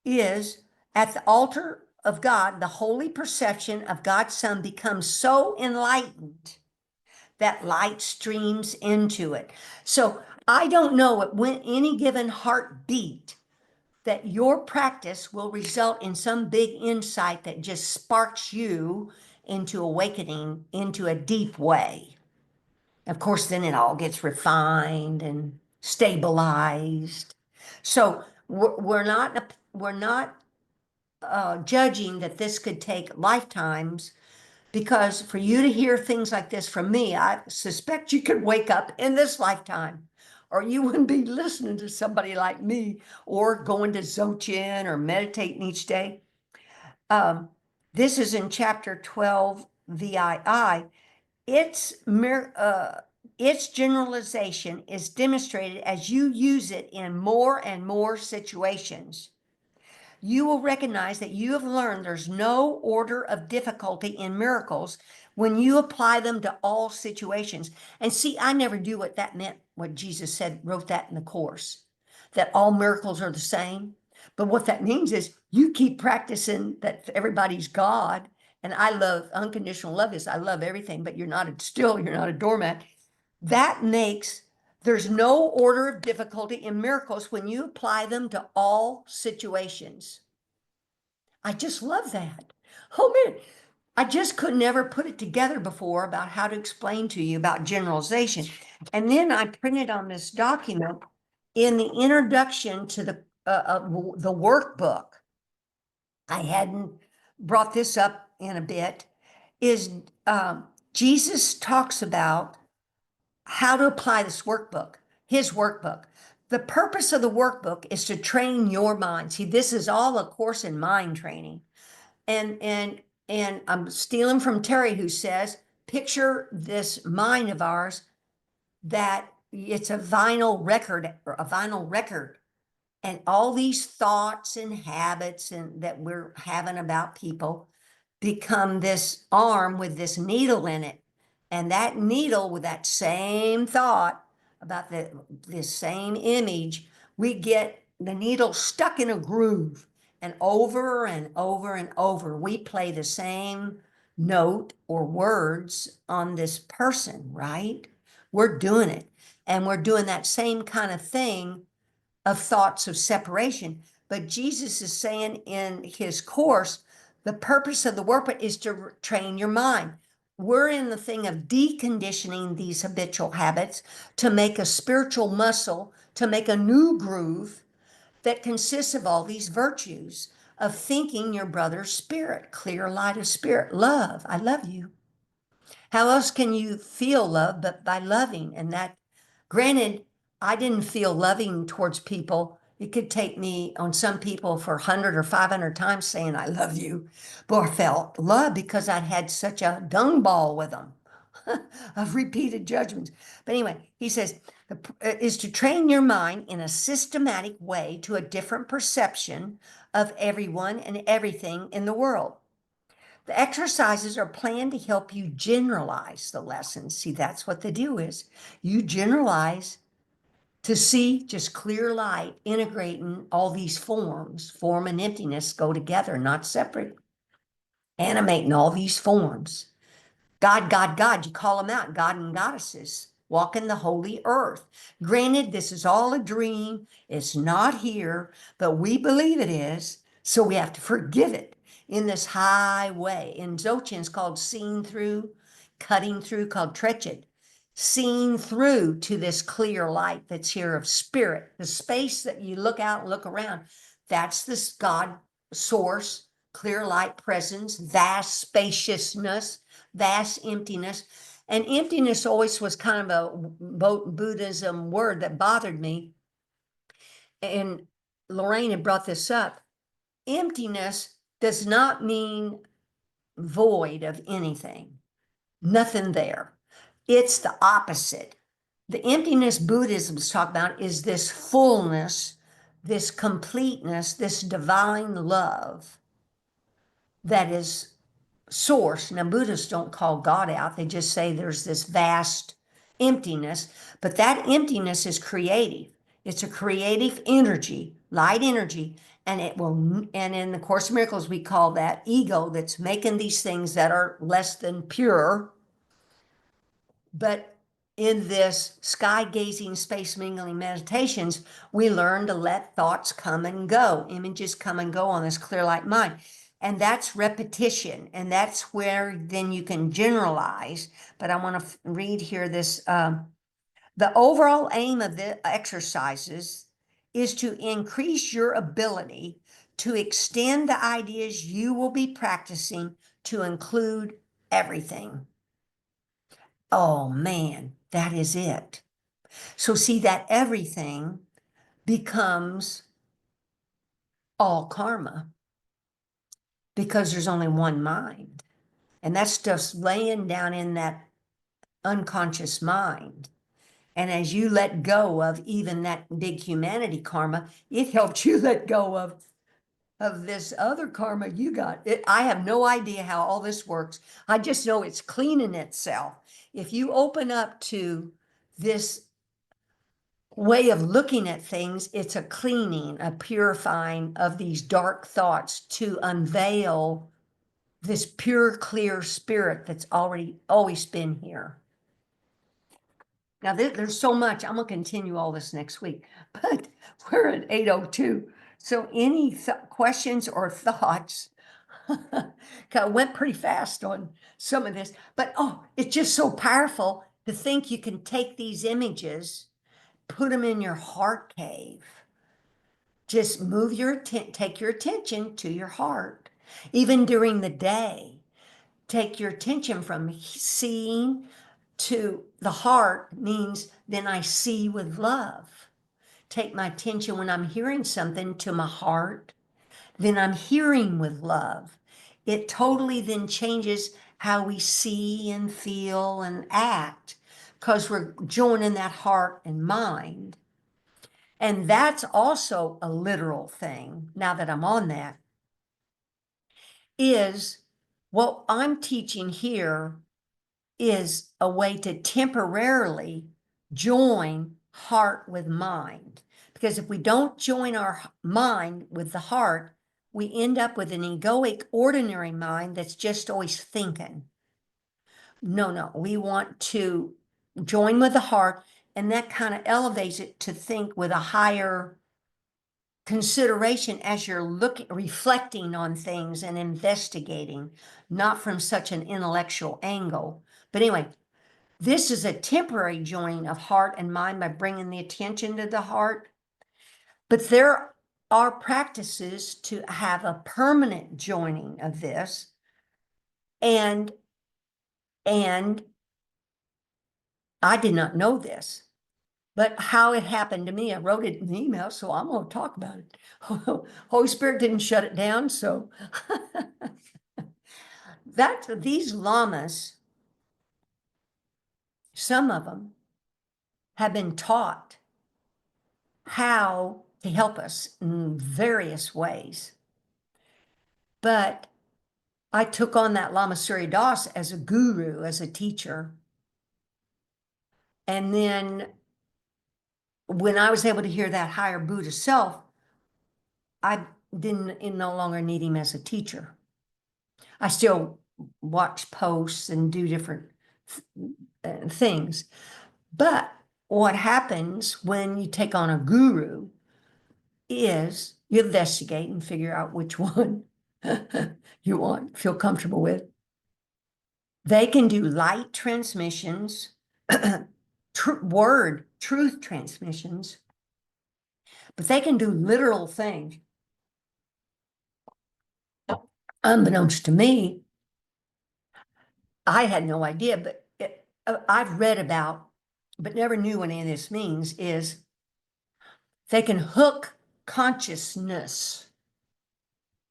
Is at the altar of God, the holy perception of God's Son becomes so enlightened that light streams into it. So I don't know at when any given heartbeat that your practice will result in some big insight that just sparks you into awakening into a deep way. Of course, then it all gets refined and stabilized. So we're not judging that this could take lifetimes, because for you to hear things like this from me, I suspect you could wake up in this lifetime, or you wouldn't be listening to somebody like me or going to Dzogchen or meditating each day. This is in chapter 12, VII. Its generalization is demonstrated as you use it in more and more situations. You will recognize that you have learned there's no order of difficulty in miracles when you apply them to all situations. And see, I never knew what that meant, what Jesus said, wrote that in the Course, that all miracles are the same. But what that means is you keep practicing that everybody's God. And I love unconditional love is I love everything, but you're not a doormat. That makes there's no order of difficulty in miracles when you apply them to all situations. I just love that. Oh man, I just could never put it together before about how to explain to you about generalization. And then I printed on this document in the introduction to the workbook. I hadn't brought this up in a bit. Is Jesus talks about how to apply this workbook, his workbook. The purpose of the workbook is to train your mind. See, this is all a course in mind training. And I'm stealing from Terry, who says, picture this mind of ours that it's a vinyl record, and all these thoughts and habits and that we're having about people become this arm with this needle in it. And that needle with that same thought about this same image, we get the needle stuck in a groove. And over and over and over, we play the same note or words on this person, right? We're doing it. And we're doing that same kind of thing of thoughts of separation. But Jesus is saying in his course, the purpose of the workbook is to train your mind. We're in the thing of deconditioning these habitual habits to make a spiritual muscle, to make a new groove that consists of all these virtues of thinking your brother's spirit, clear light of spirit, love. I love you. How else can you feel love but by loving? And that, granted, I didn't feel loving towards people. It could take me on some people for 100 or 500 times saying, I love you. But I felt love because I'd had such a dung ball with them of repeated judgments. But anyway, he says, is to train your mind in a systematic way to a different perception of everyone and everything in the world. The exercises are planned to help you generalize the lessons. See, that's what the do is. You generalize to see just clear light integrating all these forms. Form and emptiness go together, not separate. Animating all these forms. God, God, God, you call them out, God and goddesses, walking the holy earth. Granted, this is all a dream. It's not here, but we believe it is. So we have to forgive it in this high way. In Dzogchen, it's called seeing through, cutting through, called trechet. Seeing through to this clear light that's here of spirit, the space that you look out and look around. That's this God source, clear light presence, vast spaciousness, vast emptiness. And emptiness always was kind of a Buddhism word that bothered me. And Lorraine had brought this up. Emptiness does not mean void of anything, nothing there. It's the opposite. The emptiness Buddhism is talking about is this fullness, this completeness, this divine love that is source. Now, Buddhists don't call God out, they just say there's this vast emptiness, but that emptiness is creative. It's a creative energy, light energy, and it will, and in the Course of Miracles, we call that ego that's making these things that are less than pure. But in this sky gazing, space mingling meditations, we learn to let thoughts come and go, images come and go on this clear light mind. And that's repetition. And that's where then you can generalize. But I want to read here this. The overall aim of the exercises is to increase your ability to extend the ideas you will be practicing to include everything. Oh man, that is it. So see that everything becomes all karma because there's only one mind. And that's just laying down in that unconscious mind. And as you let go of even that big humanity karma, it helps you let go of this other karma you got. I have no idea how all this works. I just know it's cleaning itself. If you open up to this way of looking at things, it's a cleaning, a purifying of these dark thoughts to unveil this pure, clear spirit that's already always been here. Now, there's so much. I'm going to continue all this next week, but we're at 8:02. So any questions or thoughts? I went pretty fast on some of this, but oh, it's just so powerful to think you can take these images, put them in your heart cave. Just move take your attention to your heart. Even during the day, take your attention from seeing to the heart means then I see with love. Take my attention when I'm hearing something to my heart, then I'm hearing with love. It totally then changes how we see and feel and act because we're joining that heart and mind. And that's also a literal thing, now that I'm on that, is what I'm teaching here is a way to temporarily join heart with mind. Because if we don't join our mind with the heart, we end up with an egoic, ordinary mind that's just always thinking. No, we want to join with the heart, and that kind of elevates it to think with a higher consideration as you're reflecting on things and investigating, not from such an intellectual angle. But anyway, this is a temporary joining of heart and mind by bringing the attention to the heart. But there are practices to have a permanent joining of this. And I did not know this. But how it happened to me, I wrote it in an email, so I'm going to talk about it. Holy Spirit didn't shut it down, so these lamas, some of them have been taught how to help us in various ways. But I took on that Lama Surya Das as a guru, as a teacher. And then when I was able to hear that higher Buddha self, I didn't no longer need him as a teacher. I still watch posts and do different things. But what happens when you take on a guru is you investigate and figure out which one you want, feel comfortable with. They can do light transmissions, truth transmissions, but they can do literal things. Unbeknownst to me, I had no idea, but I've read about, but never knew what any of this means, is they can hook consciousness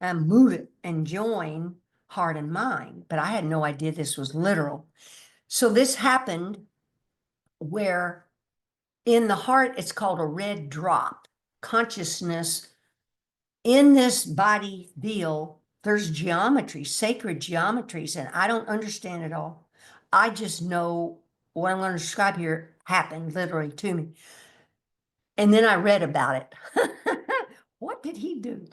and move it and join heart and mind. But I had no idea this was literal. So this happened where in the heart, it's called a red drop. Consciousness in this body deal, there's geometry, sacred geometries, and I don't understand it all. I just know what I'm going to describe here happened literally to me. And then I read about it. What did he do?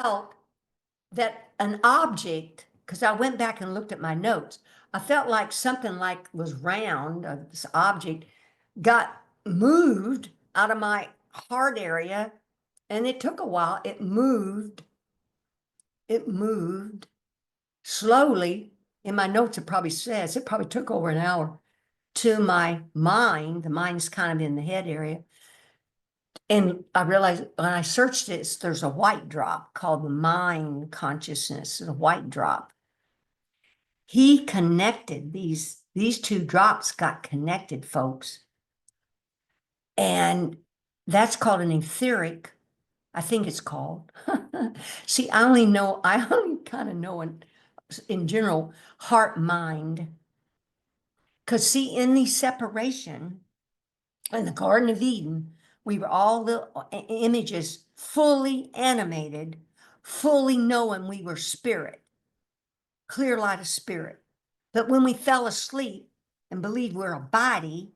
Felt that an object, because I went back and looked at my notes, I felt like something like was round, this object got moved out of my heart area, and it took a while. It moved slowly. In my notes, it probably says it probably took over an hour to my mind. The mind's kind of in the head area. And I realized when I searched this, there's a white drop called the mind consciousness, the white drop. He connected these two drops got connected, folks. And that's called an etheric, I think it's called. See, I only kind of know in general, heart, mind. Because see, in the separation, in the Garden of Eden, we were all the images fully animated, fully knowing we were spirit, clear light of spirit. But when we fell asleep and believed we're a body,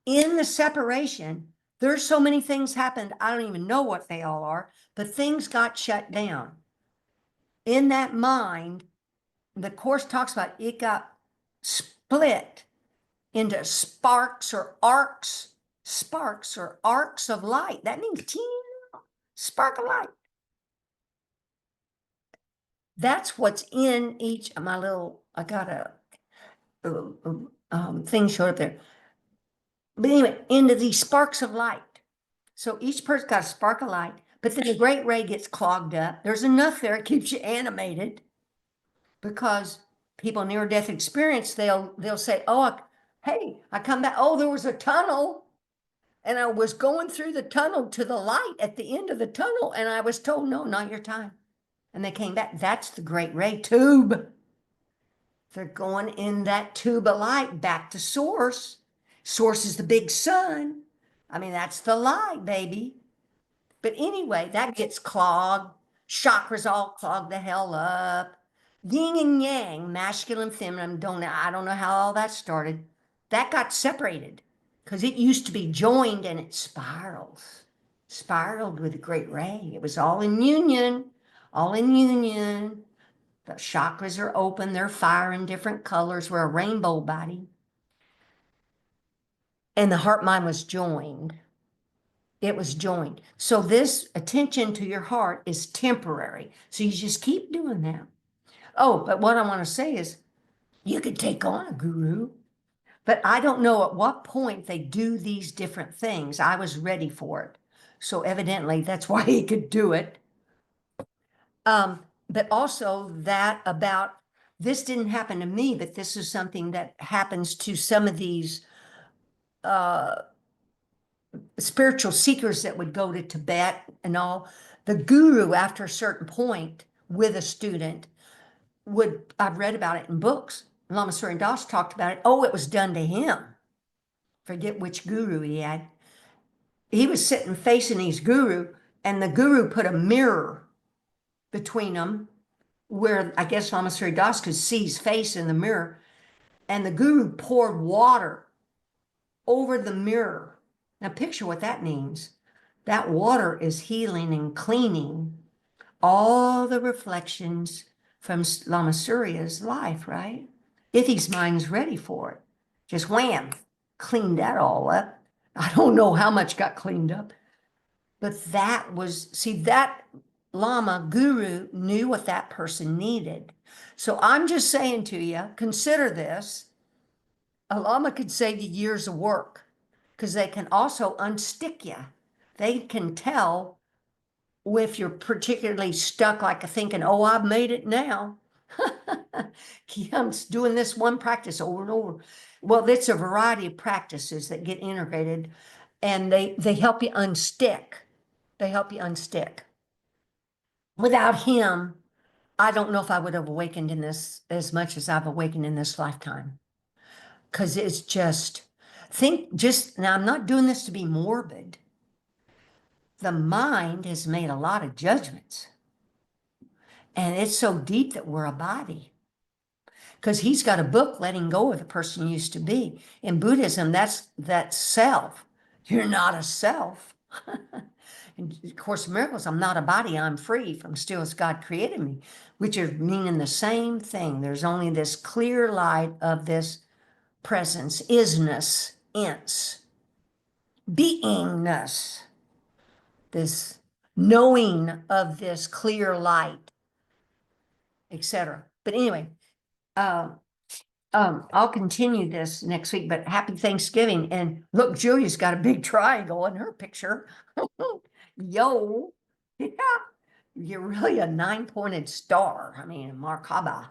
in the separation, there's so many things happened, I don't even know what they all are, but things got shut down. In that mind, the Course talks about it got split into sparks or arcs of light. That means teeny spark of light. That's what's in each of my little, I got a thing showed up there. But anyway, into these sparks of light. So each person's got a spark of light, but then the great ray gets clogged up. There's enough there, it keeps you animated, because people near-death experience, they'll say, oh, hey, I come back, oh, there was a tunnel, and I was going through the tunnel to the light at the end of the tunnel, and I was told, no, not your time. And they came back. That's the great ray tube. They're going in that tube of light back to source. Source is the big sun. I mean, that's the light, baby. But anyway, that gets clogged. Chakras all clogged the hell up. Yin and yang, masculine, feminine, I don't know how all that started. That got separated because it used to be joined, and it spiraled with a great ray. It was all in union, all in union. The chakras are open, they're firing different colors. We're a rainbow body. And the heart mind was joined. It was joined. So this attention to your heart is temporary. So you just keep doing that. Oh, but what I want to say is you could take on a guru, but I don't know at what point they do these different things. I was ready for it. So evidently that's why he could do it. But also that about, this didn't happen to me, but this is something that happens to some of these spiritual seekers that would go to Tibet and all. The guru, after a certain point with a student, I've read about it in books. Lama Surya Das talked about it. Oh, it was done to him. Forget which guru he had. He was sitting facing his guru, and the guru put a mirror between them where I guess Lama Surya Das could see his face in the mirror, and the guru poured water over the mirror. Now picture what that means. That water is healing and cleaning all the reflections from Lama Surya's life, right? If his mind's ready for it. Just wham, cleaned that all up. I don't know how much got cleaned up, but that was, see, that Lama guru knew what that person needed. So I'm just saying to you, consider this. A Lama could save you years of work, because they can also unstick you. They can tell if you're particularly stuck, like thinking, oh, I've made it now. I'm doing this one practice over and over. Well, it's a variety of practices that get integrated, and they help you unstick. They help you unstick. Without him, I don't know if I would have awakened in this as much as I've awakened in this lifetime. Because it's just, now I'm not doing this to be morbid. The mind has made a lot of judgments. And it's so deep that we're a body. Because he's got a book letting go of the person you used to be. In Buddhism, that's self. You're not a self. In Course in Miracles, I'm not a body, I'm free from still as God created me, which are meaning the same thing. There's only this clear light of this presence, isness, ence, beingness, this knowing of this clear light, etc. But anyway, uh, I'll continue this next week, but happy Thanksgiving. And look, Julia's got a big triangle in her picture. Yo, yeah, you're really a 9-pointed star. I mean, Markaba.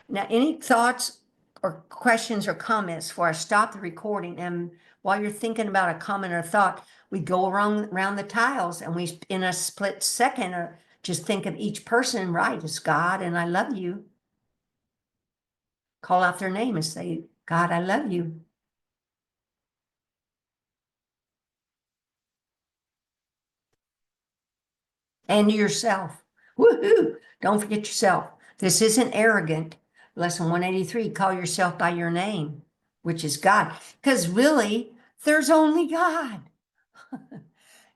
Now, any thoughts or questions or comments before I stop the recording? And while you're thinking about a comment or thought, we go around the tiles, and we, in a split second, just think of each person, right? It's God, and I love you. Call out their name and say, God, I love you. And yourself. Woohoo! Don't forget yourself. This isn't arrogant. Lesson 183, call yourself by your name, which is God. Because really, there's only God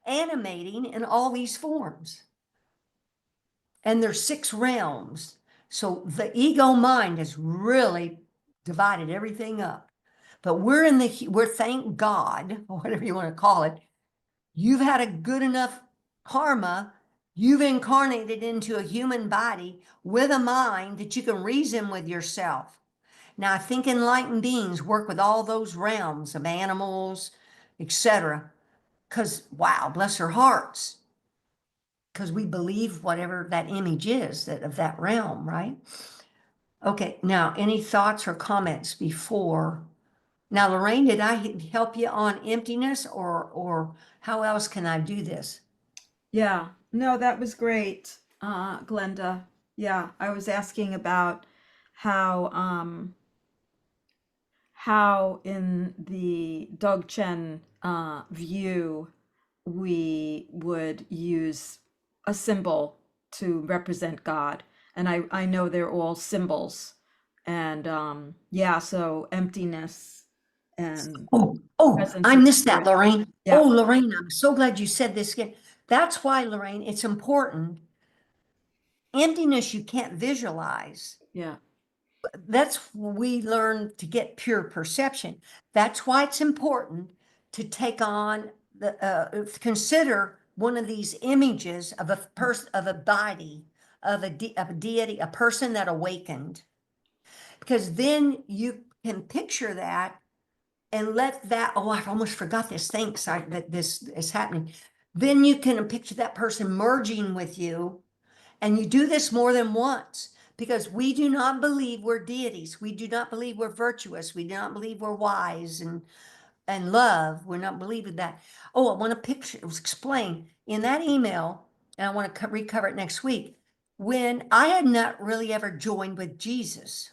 animating in all these forms. And there's 6 realms. So the ego mind has really divided everything up. But we're thank God, or whatever you want to call it. You've had a good enough karma. You've incarnated into a human body with a mind that you can reason with yourself. Now, I think enlightened beings work with all those realms of animals, etc. Because, wow, bless their hearts. Because we believe whatever that image is that of that realm, right? Okay, now, any thoughts or comments before? Now, Lorraine, did I help you on emptiness, or how else can I do this? Yeah, no, that was great, Glenda. Yeah, I was asking about how how in the Dzogchen view we would use a symbol to represent God. And I know they're all symbols. And yeah, so emptiness and Oh, presence I of missed that, spirit. Lorraine. Yeah, Oh, Lorraine, I'm so glad you said this again. That's why, Lorraine, it's important. Emptiness you can't visualize. yeah, That's we learn to get pure perception. That's why it's important to take on consider one of these images of a person, of a body, of of a deity, a person that awakened, because then you can picture that and let that, oh, I almost forgot this. Thanks, that this is happening. Then you can picture that person merging with you, and you do this more than once, because we do not believe we're deities. We do not believe we're virtuous. We do not believe we're wise and love. We're not believing that. Oh, I want to picture, explain in that email, and I want to recover it next week, when I had not really ever joined with Jesus.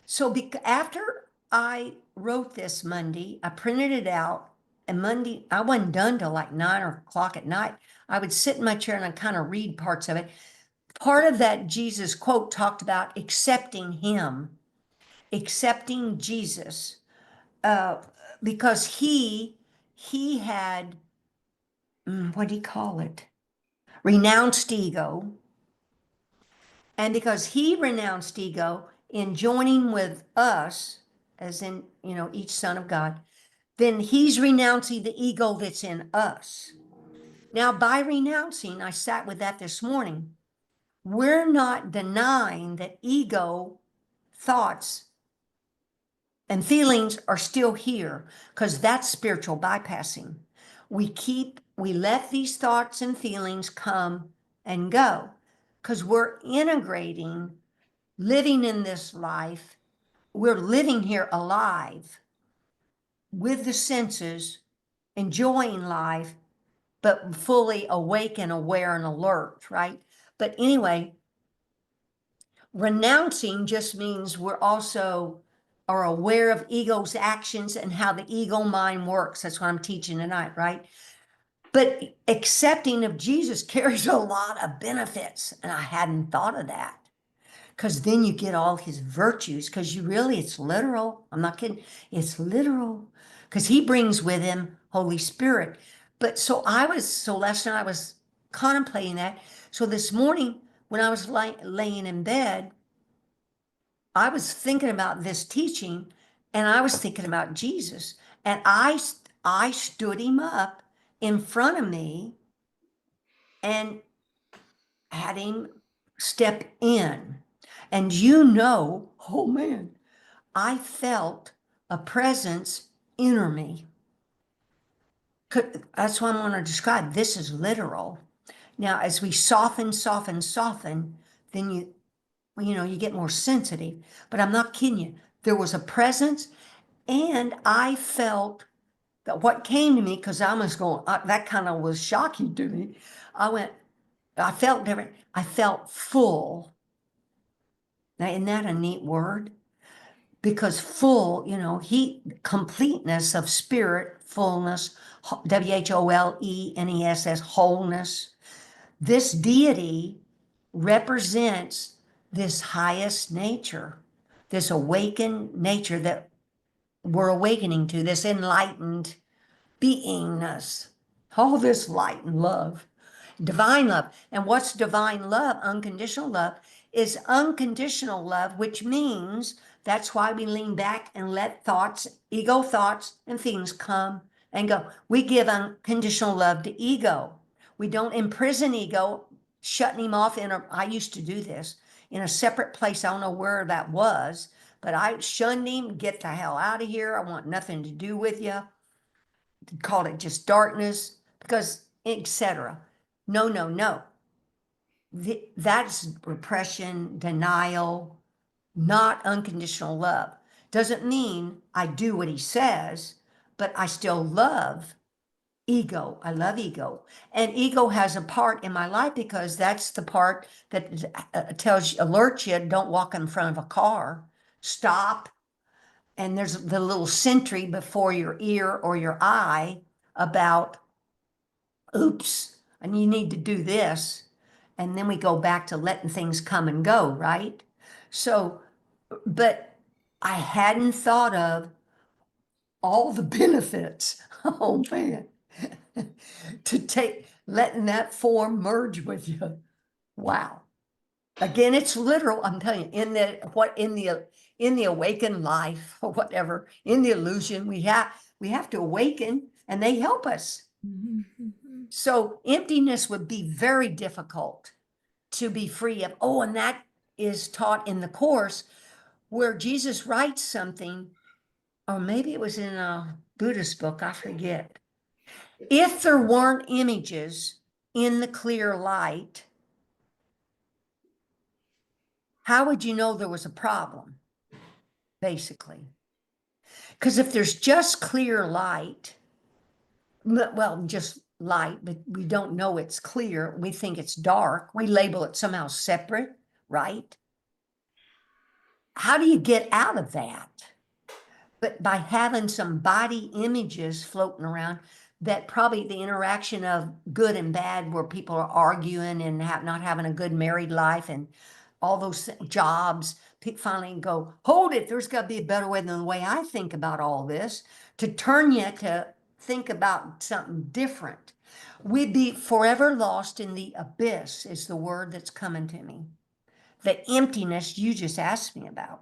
So after I wrote this Monday, I printed it out, and Monday, I wasn't done till like 9 o'clock at night. I would sit in my chair and I'd kind of read parts of it. Part of that Jesus quote talked about accepting him, accepting Jesus, uh, because he had, what do you call it? Renounced ego. And because he renounced ego in joining with us, as in, each son of God, then he's renouncing the ego that's in us. Now, by renouncing, I sat with that this morning. We're not denying that ego thoughts and feelings are still here, because that's spiritual bypassing. We let these thoughts and feelings come and go, because we're integrating living in this life. We're living here alive with the senses, enjoying life, but fully awake and aware and alert, right? But anyway, renouncing just means we're also are aware of ego's actions and how the ego mind works. That's what I'm teaching tonight, right? But accepting of Jesus carries a lot of benefits, and I hadn't thought of that. Because then you get all his virtues, because you really, it's literal. I'm not kidding. It's literal. Because he brings with him Holy Spirit. But so last night I was contemplating that. So this morning, when I was laying in bed, I was thinking about this teaching, and I was thinking about Jesus. And I stood him up in front of me and had him step in. And oh man, I felt a presence enter me. That's what I'm going to describe. This is literal. Now, as we soften, then you get more sensitive. But I'm not kidding you. There was a presence, and I felt that what came to me, because I was going, that kind of was shocking to me. I felt different. I felt full. Now, isn't that a neat word? Because full, completeness of spirit, fullness, WHOLENESS, wholeness. This deity represents this highest nature, this awakened nature that we're awakening to, this enlightened beingness, all this light and love. Divine love. And what's divine love? Unconditional love is unconditional love, which means that's why we lean back and let ego thoughts and feelings come and go. We give unconditional love to ego. We don't imprison ego, shutting him off I used to do this in a separate place. I don't know where that was, but I shunned him. Get the hell out of here. I want nothing to do with you. Called it just darkness, because etc. No. That's repression, denial, not unconditional love. Doesn't mean I do what he says, but I still love ego. I love ego. And ego has a part in my life because that's the part that alerts you, don't walk in front of a car, stop. And there's the little sentry before your ear or your eye about, oops, and you need to do this. And then we go back to letting things come and go, right? So, but I hadn't thought of all the benefits. Oh man, letting that form merge with you. Wow. Again, it's literal. I'm telling you, in the awakened life or whatever, in the illusion, we have to awaken, and they help us. So emptiness would be very difficult to be free of. Oh, and that is taught in the Course, where Jesus writes something, or maybe it was in a Buddhist book, I forget. If there weren't images in the clear light, how would you know there was a problem? Basically. Because if there's just clear light, well, just light, but we don't know it's clear. We think it's dark. We label it somehow separate, right? How do you get out of that? But by having some body images floating around, that probably the interaction of good and bad, where people are arguing and not having a good married life and all those jobs, finally go, hold it, there's got to be a better way than the way I think about all this, to turn you to think about something different. We'd be forever lost in the abyss, is the word that's coming to me. The emptiness you just asked me about.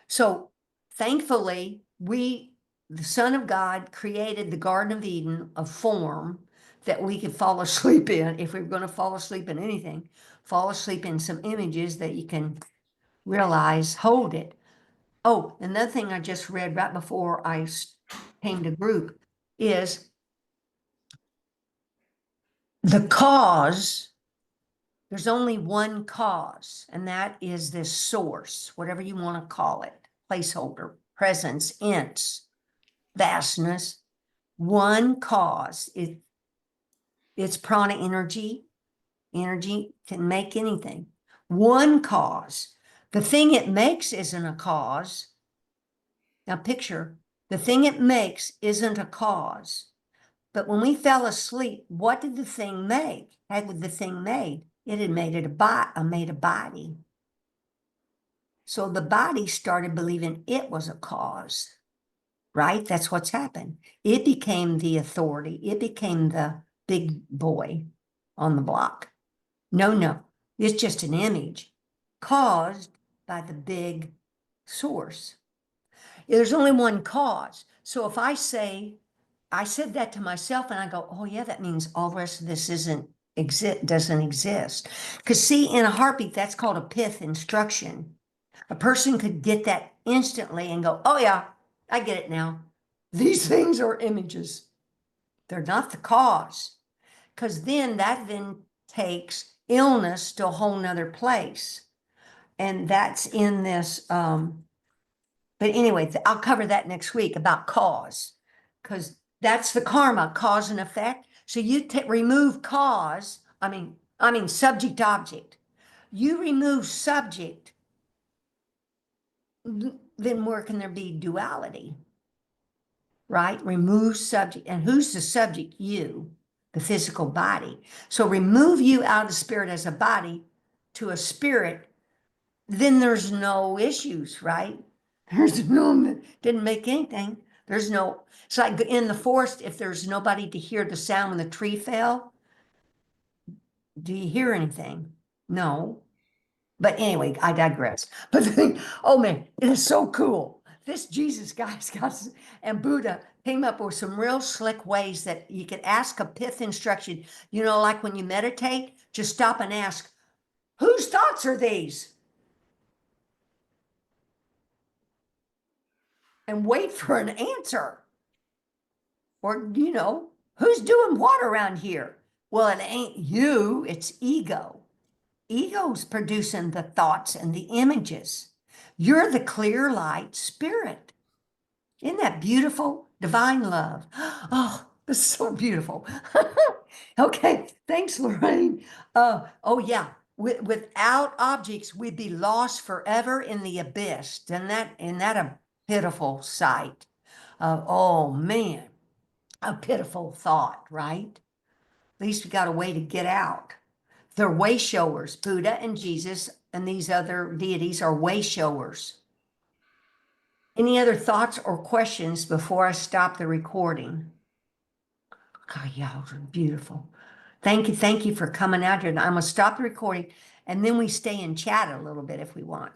So thankfully, the Son of God, created the Garden of Eden, a form that we could fall asleep in. If we were going to fall asleep in anything, fall asleep in some images that you can realize, hold it. Oh, another thing I just read right before I came to group is the cause There's only one cause, and that is this source, whatever you want to call it, placeholder, presence, ents, vastness. One cause. It's prana energy. Energy can make anything. One cause. The thing it makes isn't a cause. Now picture, the thing it makes isn't a cause. But when we fell asleep, what did the thing make? How did the thing made? It had made made a body. So the body started believing it was a cause, right? That's what's happened. It became the authority. It became the big boy on the block. No, it's just an image caused by the big source. There's only one cause. So if I said that to myself and I go, oh yeah, that means all the rest of this doesn't exist. Because see, in a heartbeat, that's called a pith instruction. A person could get that instantly and go, oh yeah, I get it now. These things are images. They're not the cause. Because that takes illness to a whole nother place. And that's in this, but anyway, I'll cover that next week about cause, because that's the karma, cause and effect. So you remove cause, I mean subject object. You remove subject, then where can there be duality? Right? Remove subject. And who's the subject? You, the physical body. So remove you out of the spirit as a body to a spirit, then there's no issues, right? Didn't make anything. It's like in the forest, if there's nobody to hear the sound when the tree fell, do you hear anything? No. But anyway, I digress. But the thing, oh man, it is so cool. This Jesus guy's got, and Buddha came up with some real slick ways that you could ask a pith instruction. Like when you meditate, just stop and ask, whose thoughts are these? And wait for an answer. Or, who's doing what around here? Well, it ain't you, it's ego. Ego's producing the thoughts and the images. You're the clear light spirit. Isn't that beautiful? Divine love. Oh, this is so beautiful. Okay, thanks, Lorraine. Oh yeah, without objects, we'd be lost forever in the abyss. Isn't that a pitiful sight? Oh man, a pitiful thought, right? At least we got a way to get out. They're way showers. Buddha and Jesus and these other deities are way showers. Any other thoughts or questions before I stop the recording? God, y'all are beautiful. Thank you for coming out here. I'm going to stop the recording and then we stay and chat a little bit if we want.